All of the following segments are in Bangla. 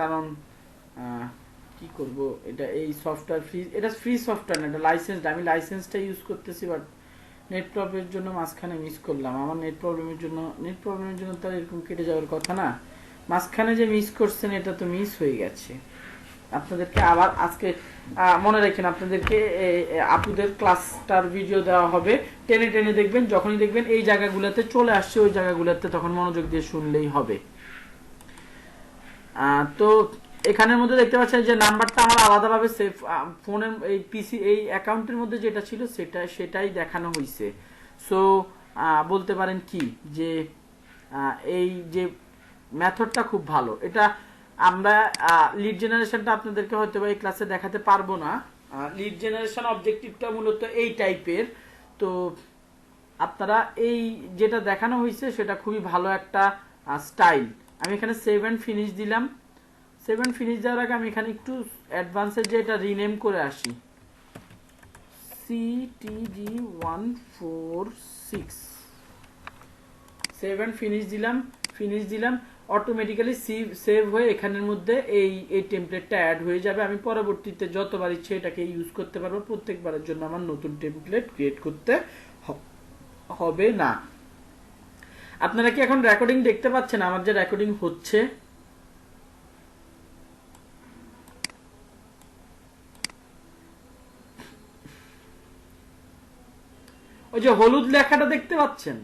কারণ কি করব, এটা এই সফটওয়্যার ফ্রি, এটা ফ্রি সফটওয়্যার না, এটা লাইসেন্সড। আমি লাইসেন্সটা ইউজ করতেছি, বাট নেট প্রবলেমের জন্য মাঝখানে মিস করলাম। আমার নেট প্রবলেমের জন্য তো এরকম কেটে যাওয়ার কথা না। মাঝখানে যে মিস করছেন এটা তো মিস হয়ে গেছে। আপনাদেরকে আবার আজকে মনে রাখেন, আপনাদেরকে আপুদের ক্লাসটার ভিডিও দেওয়া হবে, টেনে টেনে দেখবেন। যখনই দেখবেন এই জায়গাগুলোতে চলে আসছে, ওই জায়গাগুলোতে তখন মনোযোগ দিয়ে শুনলেই হবে। তো এখানের মধ্যে দেখতে পাচ্ছেন যে নাম্বারটা আমার আলাদাভাবে সেভ, ফোনের এই পিসি এই অ্যাকাউন্টের মধ্যে যেটা ছিল সেটাই দেখানো হয়েছে। সো বলতে পারেন কি যে এই যে মেথডটা খুব ভালো। এটা আমরা লিড জেনারেশনটা আপনাদেরকে হয়তো এই ক্লাসে দেখাতে পারবো না। লিড জেনারেশন অবজেক্টিভটা মূলত এই টাইপের। তো আপনারা এই যেটা দেখানো হয়েছে সেটা খুবই ভালো একটা স্টাইল। আমি এখানে সেভ অ্যান্ড ফিনিশ দিলাম। সেভ অ্যান্ড ফিনিশ দেওয়ার আগে আমি এখানে একটু অ্যাডভান্সের যে এটা রিনেম করে আসি, CTG146। সেভ অ্যান্ড ফিনিশ দিলাম। অটোমেটিক্যালি সেভ হয়ে এখানের মধ্যে এই টেমপ্লেটটা অ্যাড হয়ে যাবে। আমি পরবর্তীতে যতবার ইচ্ছে এটাকে ইউজ করতে পারবো। প্রত্যেকবারের জন্য আমার নতুন টেমপ্লেট ক্রিয়েট করতে হবে না। আপনারা কি এখন রেকর্ডিং দেখতে পাচ্ছেন? আমার যে রেকর্ডিং হচ্ছে, ওই যে হলুদ লেখাটা দেখতে পাচ্ছেন?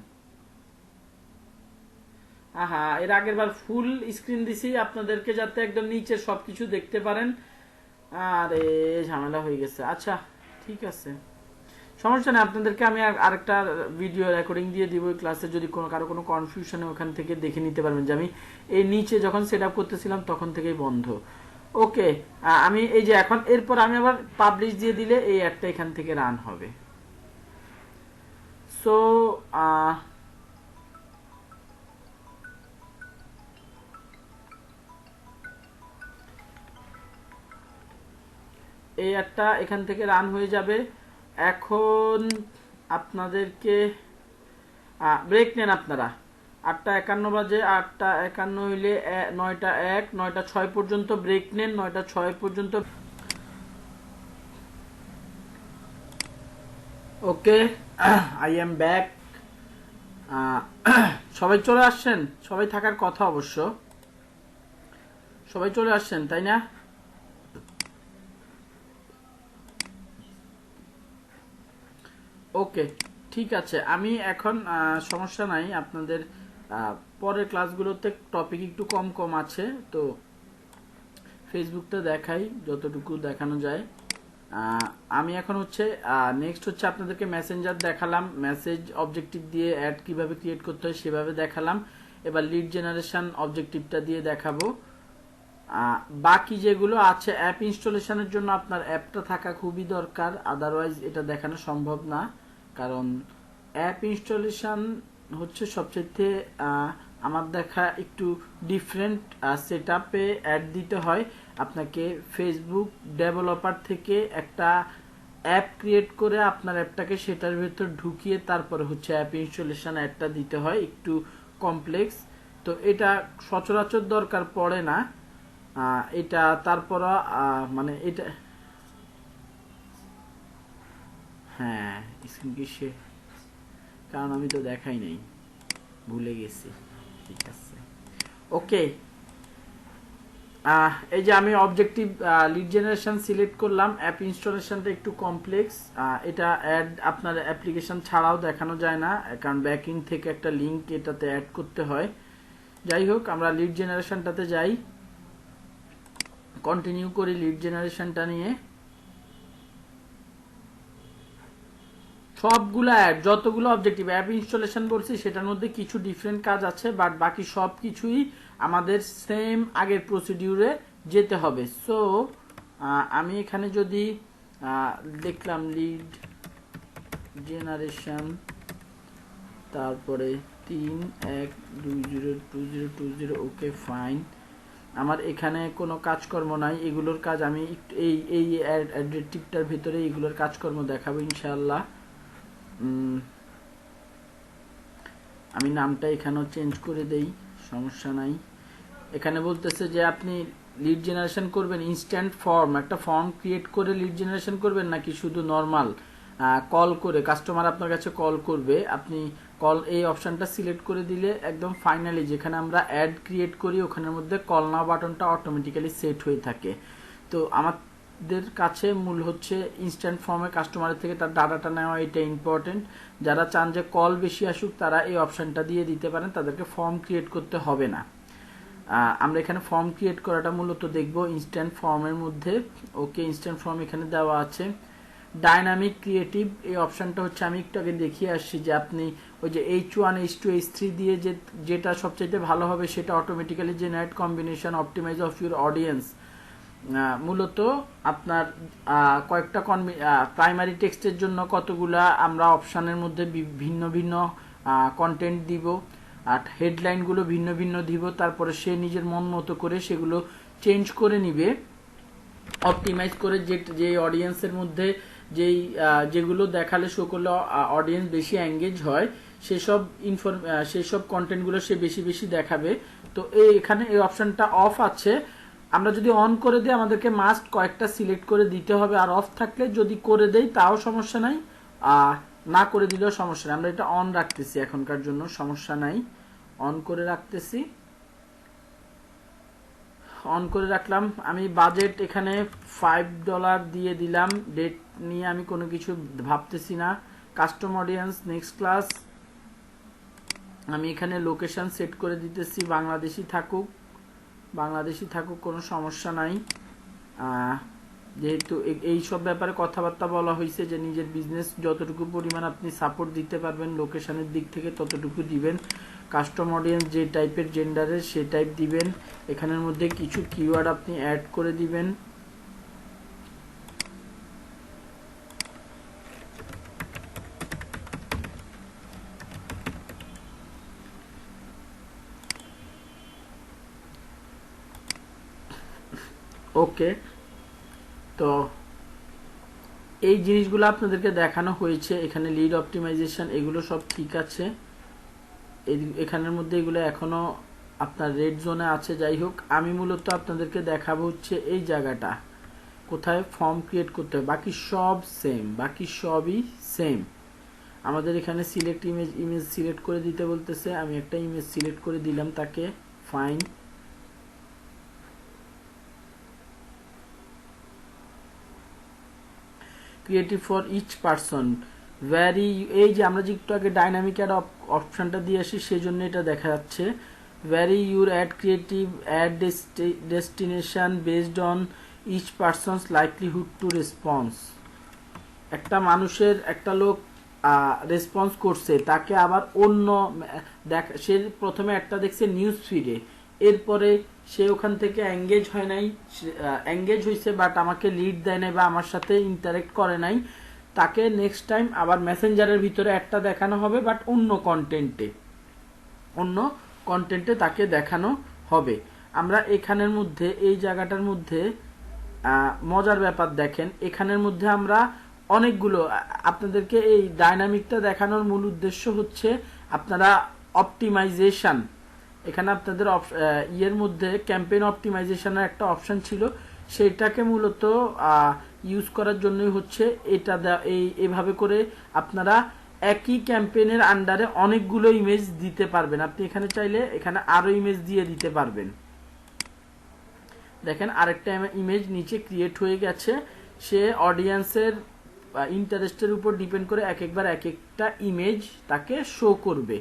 এর আগের বার ফুল স্ক্রিন দিছি আপনাদেরকে, যাতে একদম নিচে সবকিছু দেখতে পারেন। আরে ঝামেলা হয়ে গেছে। আচ্ছা ঠিক আছে, সমস্যা নেই। আপনাদেরকে আমি আরেকটা ভিডিও রেকর্ডিং দিয়ে দিব ক্লাসে। যদি কারো কোনো কনফিউশনে ওখান থেকে দেখে নিতে পারবেন যে আমি এই নিচে যখন সেট আপ করতেছিলাম তখন থেকেই বন্ধ। ওকে, আমি এই যে এখন এরপর আমি আবার পাবলিশ দিয়ে দিলে এই অ্যাডটা এখান থেকে রান হবে। সো এই অ্যাডটা এখান থেকে রান হয়ে যাবে। এখন আপনাদেরকে ব্রেক নেন আপনারা। 8:51 বাজে, 8:51 হইলে 9:01, 9:06 পর্যন্ত ব্রেক নেন। 9:06 পর্যন্ত। ওকে, আই এম ব্যাক। সবাই চলে আসছেন? সবাই থাকার কথা অবশ্য। সবাই চলে আসছেন তাই না? ওকে ঠিক আছে। আমি এখন সমস্যা নাই, আপনাদের পরের ক্লাসগুলোতে টপিক একটু কম কম আছে, তো ফেসবুকটা দেখাই যতটুকু দেখানো যায়। আমি এখন হচ্ছে নেক্সট হচ্ছে আপনাদেরকে মেসেঞ্জার দেখালাম, মেসেজ অবজেক্টিভ দিয়ে অ্যাড কিভাবে ক্রিয়েট করতে হয় সেভাবে দেখালাম। এবার লিড জেনারেশন অবজেক্টিভটা দিয়ে দেখাবো। বাকি যেগুলো আছে, অ্যাপ ইনস্টলেশনের জন্য আপনার অ্যাপটা থাকা খুবই দরকার, আদারওয়াইজ এটা দেখানো সম্ভব না। কারণ অ্যাপ ইনস্টলেশন হচ্ছে সবচেয়ে আমার দেখা একটু ডিফারেন্ট সেট আপে অ্যাড দিতে হয়। আপনাকে ফেসবুক ডেভেলপার থেকে একটা অ্যাপ ক্রিয়েট করে আপনার অ্যাপটাকে সেটার ভেতর ঢুকিয়ে তারপরে হচ্ছে অ্যাপ ইনস্টলেশন অ্যাডটা দিতে হয়, একটু কমপ্লেক্স। তো এটা সচরাচর দরকার পড়ে না। এটা তারপর মানে এটা, হ্যাঁ স্ক্রিন কি সে, কারণ আমি তো দেখাই নাই, ভুলে গেছি। ঠিক আছে, ওকে। এই যে আমি অবজেক্টিভ লিড জেনারেশন সিলেক্ট করলাম। অ্যাপ ইনস্টলেশনটা একটু কমপ্লেক্স। এটা অ্যাড আপনার অ্যাপ্লিকেশন ছাড়াও দেখানো যায় না, কারণ ব্যাকইন থেকে একটা লিঙ্ক এটাতে অ্যাড করতে হয়। যাই হোক, আমরা লিড জেনারেশনটাতে যাই, কন্টিনিউ করি লিড জেনারেশনটা নিয়ে। সবগুলো অ্যাড, যতগুলো অবজেক্টিভ অ্যাপ ইনস্টলেশন বলছি সেটার মধ্যে কিছু ডিফারেন্ট কাজ আছে, বাট বাকি সব কিছুই আমাদের সেম আগের প্রসিডিউরে যেতে হবে। সো আমি এখানে যদি দেখলাম লিড জেনারেশন, তারপরে 3.1.20.20.20, ওকে ফাইন। আমার এখানে কোনো কাজকর্ম নাই, এগুলোর কাজ আমি এই অ্যাডজেক্টিভটার ভিতরে এগুলোর কাজকর্ম দেখাবো ইনশাআল্লাহ। আমি নামটা এখানেও চেঞ্জ করে দেই, সমস্যা নাই। এখানে বলতেছে যে আপনি লিড জেনারেশন করবেন ইনস্ট্যান্ট ফর্ম, একটা ফর্ম ক্রিয়েট করে লিড জেনারেশন করবেন, নাকি শুধু নর্মাল কল করে কাস্টমার আপনার কাছে কল করবে, আপনি কল এই অপশনটা সিলেক্ট করে দিলে একদম ফাইনালি যেখানে আমরা অ্যাড ক্রিয়েট করি ওখানের মধ্যে কল নাও বাটনটা অটোমেটিক্যালি সেট হয়ে থাকে। তো আমাদের কাছে মূল হচ্ছে ইনস্ট্যান্ট ফর্মে কাস্টমারের থেকে তার ডাটাটা নেওয়া, এটা ইম্পর্টেন্ট। যারা চান যে কল বেশি আসুক তারা এই অপশনটা দিয়ে দিতে পারেন, তাদেরকে ফর্ম ক্রিয়েট করতে হবে না। আমরা এখানে ফর্ম ক্রিয়েট করাটা মূলত দেখব ইনস্ট্যান্ট ফর্মের মধ্যে। ওকে, ইনস্ট্যান্ট ফর্ম এখানে দেওয়া আছে। ডাইনামিক ক্রিয়েটিভ এই অপশনটা হচ্ছে আমি একটু আগে দেখিয়ে আসছি যে আপনি ওই যে H1 H2 H3 দিয়ে যেটা সবচাইতে ভালো হবে সেটা automatically generate combination optimize of your audience. মূলত আপনার কয়েকটা প্রাইমারি টেক্সটের জন্য কতগুলা আমরা অপশানের মধ্যে ভিন্ন ভিন্ন কন্টেন্ট দিব, আর হেডলাইনগুলো ভিন্ন ভিন্ন দিব, তারপরে সে নিজের মন মতো করে সেগুলো চেঞ্জ করে নিবে অপটিমাইজ করে, যে অডিয়েন্সের মধ্যে যেগুলো দেখালে শো করলে অডিয়েন্স বেশি এঙ্গেজ হয় সেসব কন্টেন্টগুলো সে বেশি বেশি দেখাবে। তো এখানে এই অপশনটা অফ আছে, আমরা যদি অন করে দিই আমাদেরকে মাস্ট কয়েকটা সিলেক্ট করে দিতে হবে, আর অফ থাকলে যদি করে দেই তাও সমস্যা নাই, না করে দিলেও সমস্যা নাই। আমরা এটা অন রাখতেছি এখনকার জন্য, সমস্যা নাই, অন করে রাখতেছি। অন করে রাখলাম। আমি বাজেট এখানে $5 দিয়ে দিলাম, ডেট নিয়ে আমি কোনো কিছু ভাবতেছি না। কাস্টম অডিয়েন্স নেক্সট ক্লাস, আমি এখানে লোকেশন সেট করে দিতেছি বাংলাদেশি থাকুক, কোনো সমস্যা নাই। যেহেতু এই সব ব্যাপারে কথাবার্তা বলা হয়েছে যে নিজের বিজনেস যতটুকু পরিমাণ আপনি সাপোর্ট দিতে পারবেন লোকেশনের দিক থেকে ততটুকু দিবেন। কাস্টম অডিয়েন্স যে টাইপের জেন্ডারের সে টাইপ দিবেন। এখানের মধ্যে কিছু কিওয়ার্ড আপনি অ্যাড করে দিবেন। ওকে, তো এই জিনিসগুলো আপনাদেরকে দেখানো হয়েছে। এখানে লিড অপটিমাইজেশন এগুলো সব ঠিক আছে, এখানের মধ্যে এগুলো এখনো আপনার রেড জোনে আছে। যাই হোক, আমি মূলত আপনাদেরকে দেখাবো হচ্ছে এই জায়গাটা কোথায় ফর্ম ক্রিয়েট করতে হবে, বাকি সবই সেম। আমাদের এখানে সিলেক্ট ইমেজ সিলেক্ট করে দিতে বলতেছে, আমি একটা ইমেজ সিলেক্ট করে দিলাম তাকে, fine. Creative for each person, vary, এই যে আমরা যে একটু আগে ডাইনামিক অ্যাড অপশনটা দিয়ে আসি সেই জন্য এটা দেখা যাচ্ছে। Vary your ad creative ad destination based on each person's likelihood to response. একটা লোক রেসপন্স করছে, তাকে আবার অন্য সে প্রথমে একটা দেখছে নিউজ ফিডে, এরপরে সে ওখান থেকে এঙ্গেজ হয় নাই, এঙ্গেজ হয়েছে বাট আমাকে লিড দেয় নাই বা আমার সাথে ইন্টারেক্ট করে নাই, তাকে নেক্সট টাইম আবার মেসেঞ্জারের ভিতরে একটা দেখানো হবে বাট অন্য কন্টেন্টে তাকে দেখানো হবে। আমরা এখানের মধ্যে এই জায়গাটার মধ্যে মজার ব্যাপার দেখেন, এখানের মধ্যে আমরা অনেকগুলো আপনাদেরকে এই ডাইনামিকটা দেখানোর মূল উদ্দেশ্য হচ্ছে আপনারা অপটিমাইজেশন, এখানে আপনাদের ইয়ের মধ্যে ক্যাম্পেইন অপটিমাইজেশনের একটা অপশন ছিল, সেটাকে মূলত ইউজ করার জন্যই হচ্ছে এটা এইভাবে করে আপনারা একই ক্যাম্পেইনের আন্ডারে অনেকগুলো ইমেজ দিতে পারবেন। আপনি এখানে চাইলে এখানে আরো ইমেজ দিয়ে দিতে পারবেন। দেখেন আরেকটা ইমেজ নিচে ক্রিয়েট হয়ে গেছে, সে অডিয়েন্সের ইন্টারেস্টের উপর ডিপেন্ড করে একবার এক একটা ইমেজ তাকে শো করবে।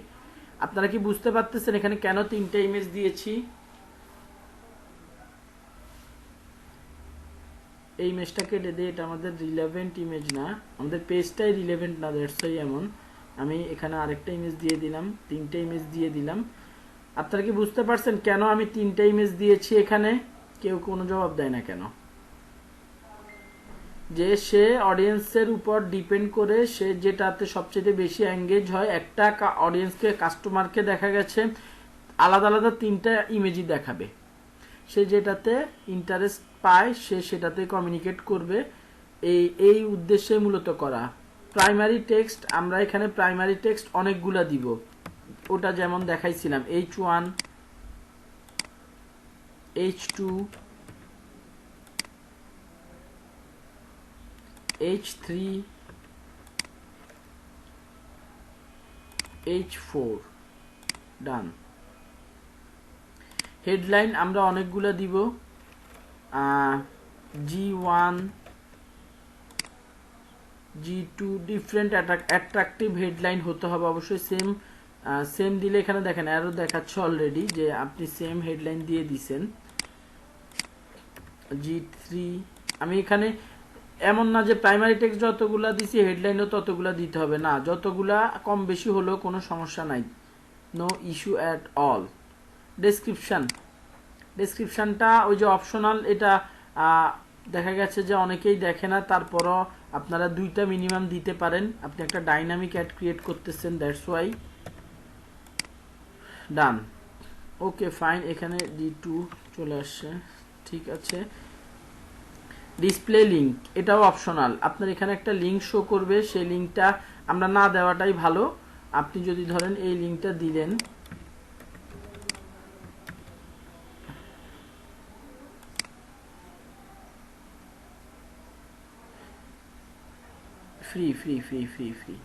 আপনারা কি বুঝতে পারতেছেন এখানে কেন 3টা ইমেজ দিয়েছি? এই ইমেজটা কেটে দিয়ে, এটা আমাদের রিলেভেন্ট ইমেজ না, আমাদের পেজটাই রিলেভেন্ট না, দ্যাটস ওয়াই এমন। আমি এখানে আরেকটা ইমেজ দিয়ে দিলাম, 3টা ইমেজ দিয়ে দিলাম। আপনারা কি বুঝতে পারছেন কেন আমি 3টা ইমেজ দিয়েছি? এখানে কেউ কোনো জবাব দেয় না কেন? যে সে অডিয়েন্সের উপর ডিপেন্ড করে সে যেটাতে সবচেয়ে বেশি এঙ্গেজ হয়, একটা অডিয়েন্সকে কাস্টমারকে দেখা গেছে আলাদা আলাদা 3টা ইমেজই দেখাবে, সে যেটাতে ইন্টারেস্ট পায় সে সেটাতে কমিউনিকেট করবে। এই উদ্দেশ্যে মূলত করা। প্রাইমারি টেক্সট, আমরা এখানে প্রাইমারি টেক্সট অনেকগুলা দিব, ওটা যেমন দেখাইছিলাম H1 H2 H3 H4 ডান। হেডলাইন আমরা অনেকগুলো দিব, G1 G2 different attractive headline হতে হবে অবশ্যই। সেম দিলে এখানে দেখেন অ্যারো দেখাচ্ছে অলরেডি যে আপনি সেম হেডলাইন দিয়ে দিছেন। G3 আমি এখানে এমন না যে প্রাইমারি টেক্সট যতগুলা দিছি হেডলাইনও ততগুলা দিতে হবে, না, যতগুলা কম বেশি হলেও কোনো সমস্যা নাই, নো ইস্যু অ্যাট অল। ডেসক্রিপশনটা ওই যে অপশনাল, এটা দেখা গেছে যে অনেকেই দেখে না, তারপরও আপনারা 2টা মিনিমাম দিতে পারেন। আপনি একটা ডাইনামিক অ্যাড ক্রিয়েট করতেছেন, that's why. Done, okay fine. এখানে D2 চলে আসছে, ঠিক আছে। ডিসপ্লে লিঙ্ক এটাও অপশনাল, আপনার এখানে একটা লিঙ্ক শো করবে, সেই লিঙ্কটা আমরা না দেওয়াটাই ভালো। আপনি যদি ধরেন এই লিঙ্কটা দিলেন, free free free free free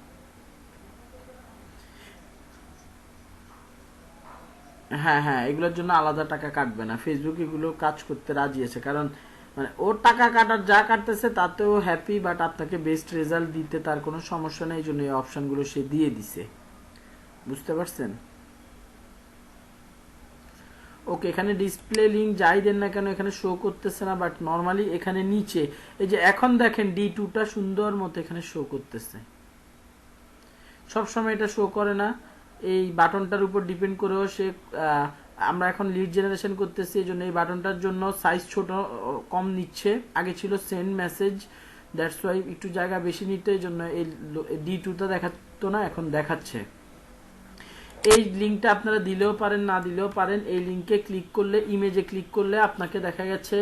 হ্যাঁ হ্যাঁ, এগুলোর জন্য আলাদা টাকা কাটবে না, ফেসবুক এগুলো কাজ করতে রাজি আছে, কারণ মানে ওর টাকা কাটার যা কাটতেছে তাতেও হ্যাপি, বাট আপনাকে বেস্ট রেজাল্ট দিতে তার কোনো সমস্যা নেই, এই জন্য এই অপশনগুলো সে দিয়ে দিছে, বুঝতে পারছেন? ওকে, এখানে ডিসপ্লে লিঙ্ক যাই দেন না কেন এখানে শো করতেছে না, বাট নর্মালি এখানে নিচে এই যে এখন দেখেন D2টা সুন্দর মতো এখানে শো করতেছে। সবসময় এটা শো করে না, এই বাটনটার উপর ডিপেন্ড করেও সে আমরা এখন লিড জেনারেশন করতেছি, এই জন্য এই বাটনটার জন্য সাইজ ছোট কম নিচ্ছে, আগে ছিল সেন্ড মেসেজ, দ্যাটস ওয়াই একটু জায়গা বেশি নিত, এই জন্য এই D2টা দেখাতো না, এখন দেখাচ্ছে। এই লিঙ্কটা আপনারা দিলেও পারেন না দিলেও পারেন, এই লিঙ্কে ক্লিক করলে, ইমেজে ক্লিক করলে আপনাকে দেখা গেছে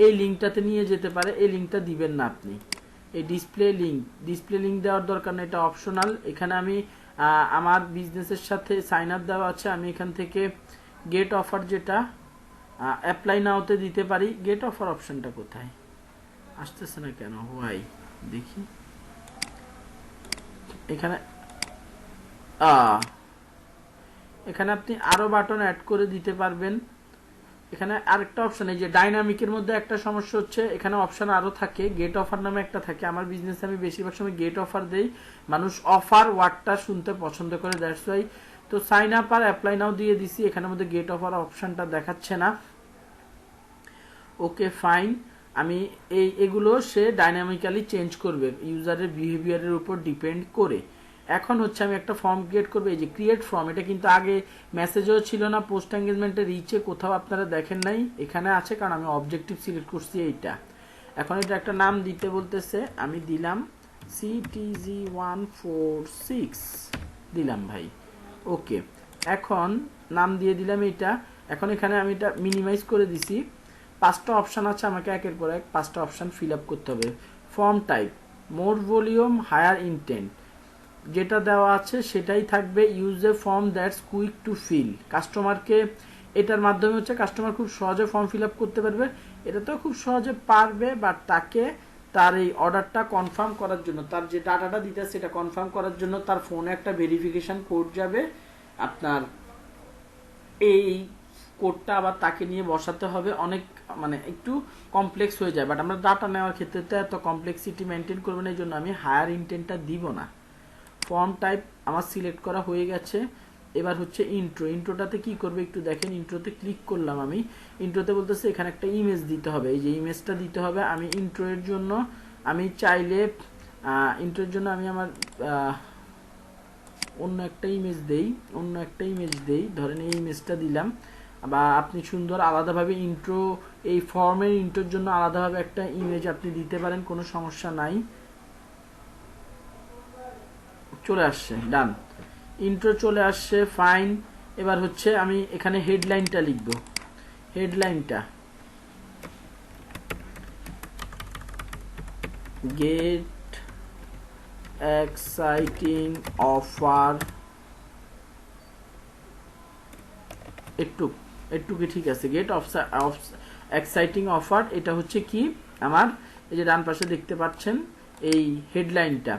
এই লিঙ্কটাতে নিয়ে যেতে পারে, এই লিঙ্কটা দিবেন না আপনি। এই ডিসপ্লে লিঙ্ক দেওয়ার দরকার নেই, এটা অপশনাল। এখানে আমি আমার বিজনেসের সাথে সাইন আপ দেওয়া আছে, আমি এখান থেকে গেট অফার যেটা অ্যাপ্লাই নাওতে দিতে পারি। গেট অফার অপশনটা কোথায় আসতেছে না কেন, হোয়াই দেখি, এখানে এখানে আপনি আরো বাটন অ্যাড করে দিতে পারবেন। এখানে আরেকটা অপশন, এই যে ডাইনামিকের মধ্যে একটা সমস্যা হচ্ছে, এখানে অপশন আরো থাকে, গেট অফার নামে একটা থাকে। আমার বিজনেসে আমি বেশিরভাগ সময় গেট অফার দেই, মানুষ অফার ওয়ার্ডটা শুনতে পছন্দ করে, দ্যাটস ওয়াই। তো সাইন আপ আর অ্যাপ্লাই নাও দিয়ে দিছি, এখানের মধ্যে গেট অফার অপশনটা দেখাচ্ছে না। ওকে ফাইন, আমি এগুলো সে ডাইনামিক্যালি চেঞ্জ করবে ইউজারের বিহেভিয়ারের উপর ডিপেন্ড করে। এখন হচ্ছে আমি একটা ফর্ম ক্রিয়েট করবো, এই যে ক্রিয়েট ফর্ম, এটা কিন্তু আগে মেসেজও ছিল না, পোস্ট এঙ্গেজমেন্টের রিচে কোথাও আপনারা দেখেন নাই, এখানে আছে, কারণ আমি অবজেক্টিভ সিলেক্ট করছি এইটা। এখন এটা একটা নাম দিতে বলতেছে, আমি দিলাম CTG146 দিলাম ভাই। ওকে, এখন নাম দিয়ে দিলাম এটা। এখন এখানে আমি এটা মিনিমাইজ করে দিছি, 5টা অপশন আছে, আমাকে একের পর এক 5টা অপশন ফিল আপ করতে হবে। Form type, more volume, higher intent, যেটা দেওয়া আছে সেটাই থাকবে। Use a form that's quick to fill, কাস্টমারকে এটার মাধ্যমে হচ্ছে কাস্টমার খুব সহজে ফর্ম ফিল আপ করতে পারবে, এটা তো খুব সহজে পারবে, বাট তাকে তার এই অর্ডারটা কনফার্ম করার জন্য, তার যে ডাটাটা দিতে সেটা কনফার্ম করার জন্য তার ফোনে একটা ভেরিফিকেশন কোড যাবে, আপনার এই কোডটা আবার তাকে নিয়ে বসাতে হবে, অনেক মানে একটু কমপ্লেক্স হয়ে যায়, বাট আমরা ডাটা নেওয়ার ক্ষেত্রে তো এত কমপ্লেক্সিটি মেনটেন করবো না, এই জন্য আমি হায়ার ইনটেন্টটা দিব না। ফর্ম টাইপ আমার সিলেক্ট করা হয়ে গেছে। এবার হচ্ছে ইন্ট্রোটাতে কি করবে একটু দেখেন, ইন্ট্রোতে ক্লিক করলাম আমি, ইন্ট্রোতে বলতেছে এখানে একটা ইমেজ দিতে হবে, এই যে ইমেজটা দিতে হবে। আমি ইন্ট্রোয়ের জন্য আমি চাইলে আমি আমার অন্য একটা ইমেজ দেই, ধরেন এই ইমেজটা দিলাম, বা আপনি সুন্দর আলাদাভাবে ইন্ট্রো, এই ফর্মের ইন্ট্রোর জন্য আলাদাভাবে একটা ইমেজ আপনি দিতে পারেন, কোনো সমস্যা নাই। চলে আসছে, ডান, ইন্ট্রো চলে আসছে, ফাইন। এবার হচ্ছে আমি এখানে হেডলাইনটা লিখব, হেডলাইনটা গেট এক্সাইটিং অফার, একটু কি ঠিক আছে, গেট এক্সাইটিং অফার, এটা হচ্ছে কি আমার এই যে ডান পাশে দেখতে পাচ্ছেন এই হেডলাইনটা।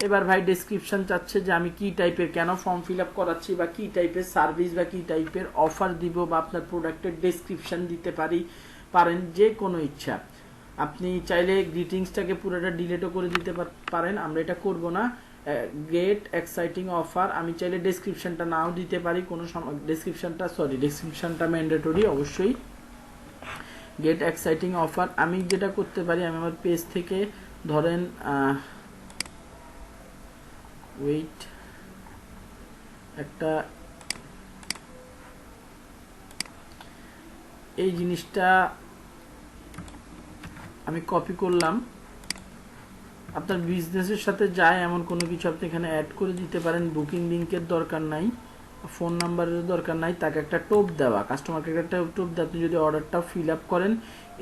এবার ভাই ডেসক্রিপশন চাচ্ছে যে আমি কি টাইপের কেন ফর্ম ফিল আপ করাচ্ছি, বা কি টাইপের সার্ভিস বা কি টাইপের অফার দিব, বা আপনার প্রোডাক্টের ডেসক্রিপশন দিতে পারেন, যে কোনো ইচ্ছা। আপনি চাইলে গ্রিটিংসটাকে পুরোটা ডিলিটও করে দিতে পারেন, আমরা এটা করব না। গেট এক্সাইটিং অফার, আমি চাইলে ডেসক্রিপশনটা নাও দিতে পারি, কোনো ডেসক্রিপশনটা ম্যান্ডেটরি অবশ্যই। গেট এক্সাইটিং অফার আমি যেটা করতে পারি, আমি আমার পেজ থেকে ধরেন ওয়েট একটা এই জিনিসটা আমি কপি করলাম, আপনার বিজনেসের সাথে যায় এমন কোনো কিছু আপনি এখানে অ্যাড করে দিতে পারেন। বুকিং লিংকের দরকার নাই, ফোন নাম্বারের দরকার নাই, তাকে একটা টোপ দেওয়া, কাস্টমারকে একটা টোপ দিয়ে আপনি যদি অর্ডারটা ফিল আপ করেন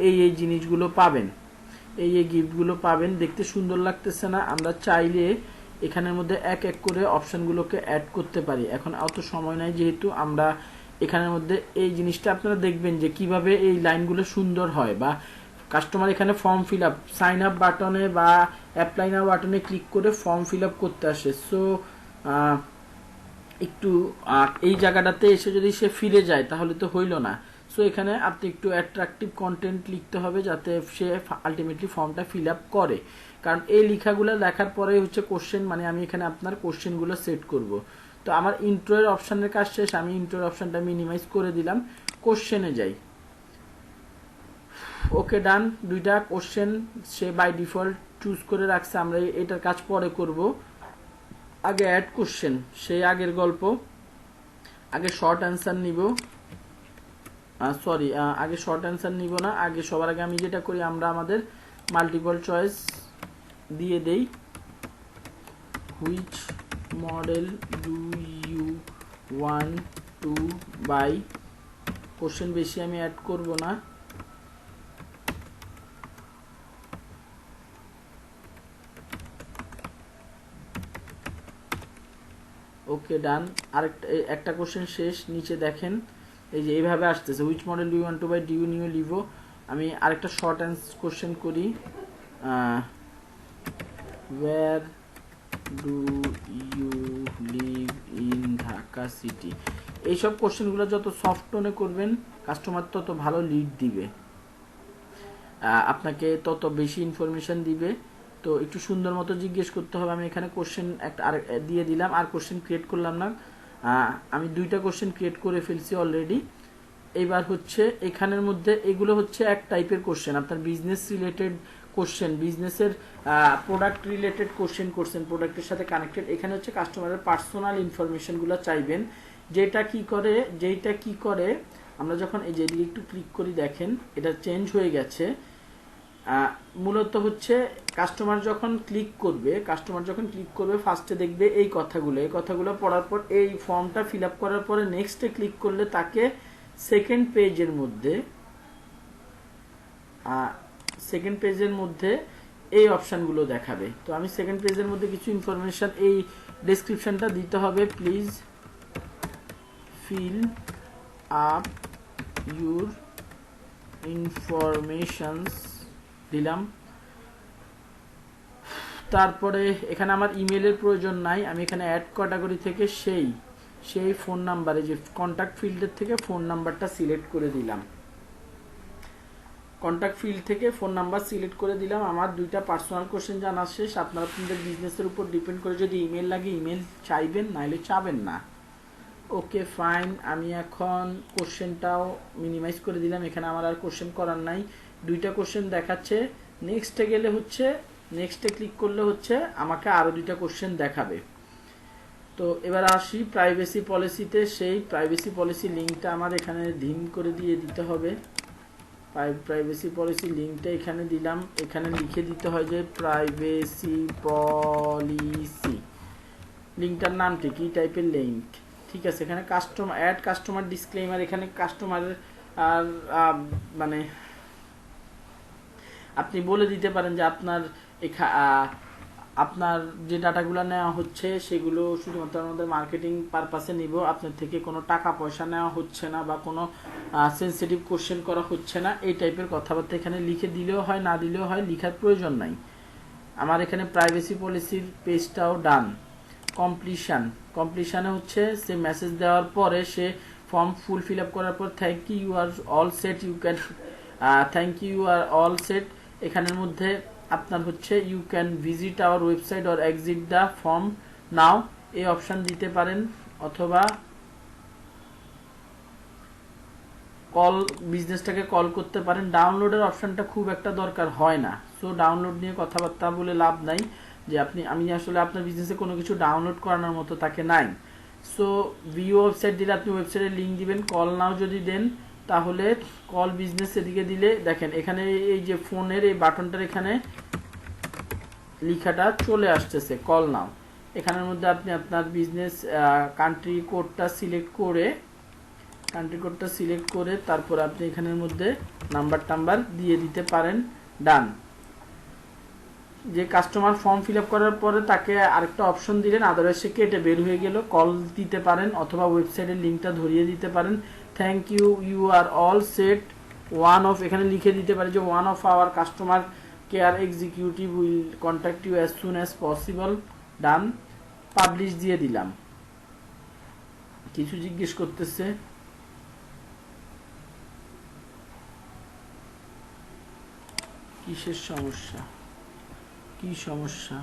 এই জিনিসগুলো পাবেন, এই গিফটগুলো পাবেন। দেখতে সুন্দর লাগতেছে না? আমরা চাইলে এখানের মধ্যে এক এক করে অপশনগুলোকে অ্যাড করতে পারি। এখন অত সময় নাই, যেহেতু আমরা এখানের মধ্যে এই জিনিসটা আপনারা দেখবেন যে কিভাবে এই লাইনগুলো সুন্দর হয়, বা কাস্টমার এখানে form fill up sign up বাটনে বা অ্যাপ্লাই নাও বাটনে ক্লিক করে ফর্ম ফিল আপ করতে আসে। সো একটু এই জায়গাটাতে এসে যদি সে ফিরে যায় তাহলে তো হইল না। সো এখানে আপনি একটু অ্যাট্রাকটিভ কন্টেন্ট লিখতে হবে যাতে সে আলটিমেটলি ফর্মটা ফিল আপ করে, কারণ এই লেখাগুলো লেখার পরে হচ্ছে কোশ্চেন, মানে আমি এখানে আপনার কোশ্চেনগুলো সেট করব। তো আমার ইন্ট্রোয়ের অপশনের কাজ শেষ, আমি ইন্ট্রোয়ের অপশনটা মিনিমাইজ করে দিলাম, কোশ্চেনে যাই। ওকে ডান, দুইটা কোশ্চেন সে বাই ডিফল্ট চুজ করে রাখছে, আমরা এটার কাজ পরে করব। আগে অ্যাড কোশ্চেন, সেই আগের গল্প, আগে শর্ট অ্যান্সার নিব, আগে শর্ট অ্যান্সার নিব না, আগে সবার আগে আমি যেটা করি, আমরা আমাদের মাল্টিপল চয়েস দিয়ে দেই। Which model do you want to buy, question বেশি আমি অ্যাড করব না। ওকে ডান, আরেকটা একটা কোশ্চেন শেষ, নিচে দেখেন এই যে এইভাবে আসতেছে, which model do you want to buy, do you new লিভো। আমি আরেকটা শর্ট অ্যান্সার কোশ্চেন করি, where do you live in Dhaka city. এইসব কোশ্চেনগুলো যত সফট টোনে করবেন কাস্টমার তত ভালো লিড দিবে, আপনাকে তত বেশি ইনফরমেশন দিবে। তো একটু সুন্দর মতো জিজ্ঞেস করতে হবে। আমি এখানে কোশ্চেন একটা আর দিয়ে দিলাম, আর কোশ্চেন ক্রিয়েট করলাম না, আমি দুইটা কোশ্চেন ক্রিয়েট করে ফেলছি অলরেডি। এবার হচ্ছে এখানের মধ্যে এগুলো হচ্ছে এক টাইপের কোশ্চেন, আপনার বিজনেস রিলেটেড কোশ্চেন, বিজনেসের প্রোডাক্ট রিলেটেড কোশ্চেন করছেন, প্রোডাক্টের সাথে কানেক্টেড। এখানে হচ্ছে কাস্টমারের পার্সোনাল ইনফরমেশনগুলো চাইবেন, যেটা কি করে আমরা যখন এই যে একটু ক্লিক করি, দেখেন এটা চেঞ্জ হয়ে গেছে। মূলত হচ্ছে কাস্টমার যখন ক্লিক করবে ফার্স্টে দেখবে এই কথাগুলো পড়ার পর এই ফর্মটা ফিল আপ করার পরে নেক্সটে ক্লিক করলে তাকে সেকেন্ড পেজের মধ্যে এই অপশনগুলো দেখাবে। তো আমি সেকেন্ড পেজের মধ্যে কিছু ইনফরমেশন, এই ডেসক্রিপশনটা দিতে হবে, please fill up your informations দিলাম। তারপরে এখানে আমার ইমেলের প্রয়োজন নাই, আমি এখানে অ্যাড ক্যাটাগরি থেকে সেই ফোন নাম্বারে, যে কন্ট্যাক্ট ফিল্ডের থেকে ফোন নাম্বারটা সিলেক্ট করে দিলাম, কন্ট্যাক্ট ফিল্ড থেকে ফোন নাম্বার সিলেক্ট করে দিলাম। আমার দুইটা পার্সোনাল কোশ্চেন জানা শেষ। আপনারা আপনাদের বিজনেসের উপর ডিপেন্ড করে যদি ইমেল লাগে ইমেল চাইবেন, নাইলে চাবেন না। ওকে ফাইন, আমি এখন কোশ্চেনটাও মিনিমাইজ করে দিলাম, এখানে আমার আর কোশ্চেন করার নাই। দুইটা কোশ্চেন দেখাচ্ছে, নেক্সটে গেলে হচ্ছে, নেক্সটে ক্লিক করলে হচ্ছে আমাকে আরও দুইটা কোশ্চেন দেখাবে। তো এবার আসি প্রাইভেসি পলিসিতে, সেই প্রাইভেসি পলিসি লিঙ্কটা আমার এখানে ধিম করে দিয়ে দিতে হবে। প্রাইভেসি পলিসি লিঙ্কটা এখানে দিলাম, এখানে লিখে দিতে হয় যে প্রাইভেসি পলিসি, লিঙ্কটার নামটি কি টাইপের লিঙ্ক, ঠিক আছে। এখানে কাস্টমার ডিসক্লেইমার, এখানে কাস্টমারের মানে আপনি বলে দিতে পারেন যে আপনার যে ডাটাগুলো নেওয়া হচ্ছে সেগুলো শুধুমাত্র আমাদের মার্কেটিং পারপাসে নিব, আপনার থেকে কোনো টাকা পয়সা নেওয়া হচ্ছে না বা কোনো সেন্সিটিভ কোশ্চেন করা হচ্ছে না, এই টাইপের কথাবার্তা এখানে লিখে দিলেও হয়, না দিলেও হয়, লিখার প্রয়োজন নাই। আমার এখানে প্রাইভেসি পলিসির পেজটাও ডান। কমপ্লিশনে হচ্ছে সে মেসেজ দেওয়ার পরে সে ফর্ম ফিল আপ করার পর thank you are all set, you can thank you are all set, এখানের মধ্যে আপনার হচ্ছে you can visit our website or exit the form now এই অপশান দিতে পারেন, অথবা কল বিজনেসটাকে কল করতে পারেন। ডাউনলোডের অপশানটা খুব একটা দরকার হয় না, সো ডাউনলোড নিয়ে কথাবার্তা বলে লাভ নাই, যে আমি আসলে আপনার বিজনেসে কোনো কিছু ডাউনলোড করানোর মতো তাকে নাই। সো ভিউ ওয়েবসাইট দিলে আপনি ওয়েবসাইটের লিঙ্ক দিবেন। কল নাও যদি দেন তাহলে কল বিজনেস এদিকে দিলে দেখেন এখানে এই যে ফোনের এই বাটনটার এখানে লেখাটা চলে আসতেছে কল নাও। এখানের মধ্যে আপনি আপনার বিজনেস কান্ট্রি কোডটা সিলেক্ট করে তারপর আপনি এখানের মধ্যে নাম্বার দিয়ে দিতে পারেন। ডান। যে কাস্টমার ফর্ম ফিল আপ করার পরে তাকে আরেকটা অপশন দিলেন, আদারওয়াইজ সে কেটে বের হয়ে গেল। কল দিতে পারেন অথবা ওয়েবসাইটের লিঙ্কটা ধরিয়ে দিতে পারেন। Thank you, you are all set, one of, এখানে লিখে দিতে পারে যে one of our customer care executive will contact you as soon as possible. Done. Publish দিয়ে দিলাম। কিছু জিজ্ঞেস করতেছে, কিসের সমস্যা, কি সমস্যা?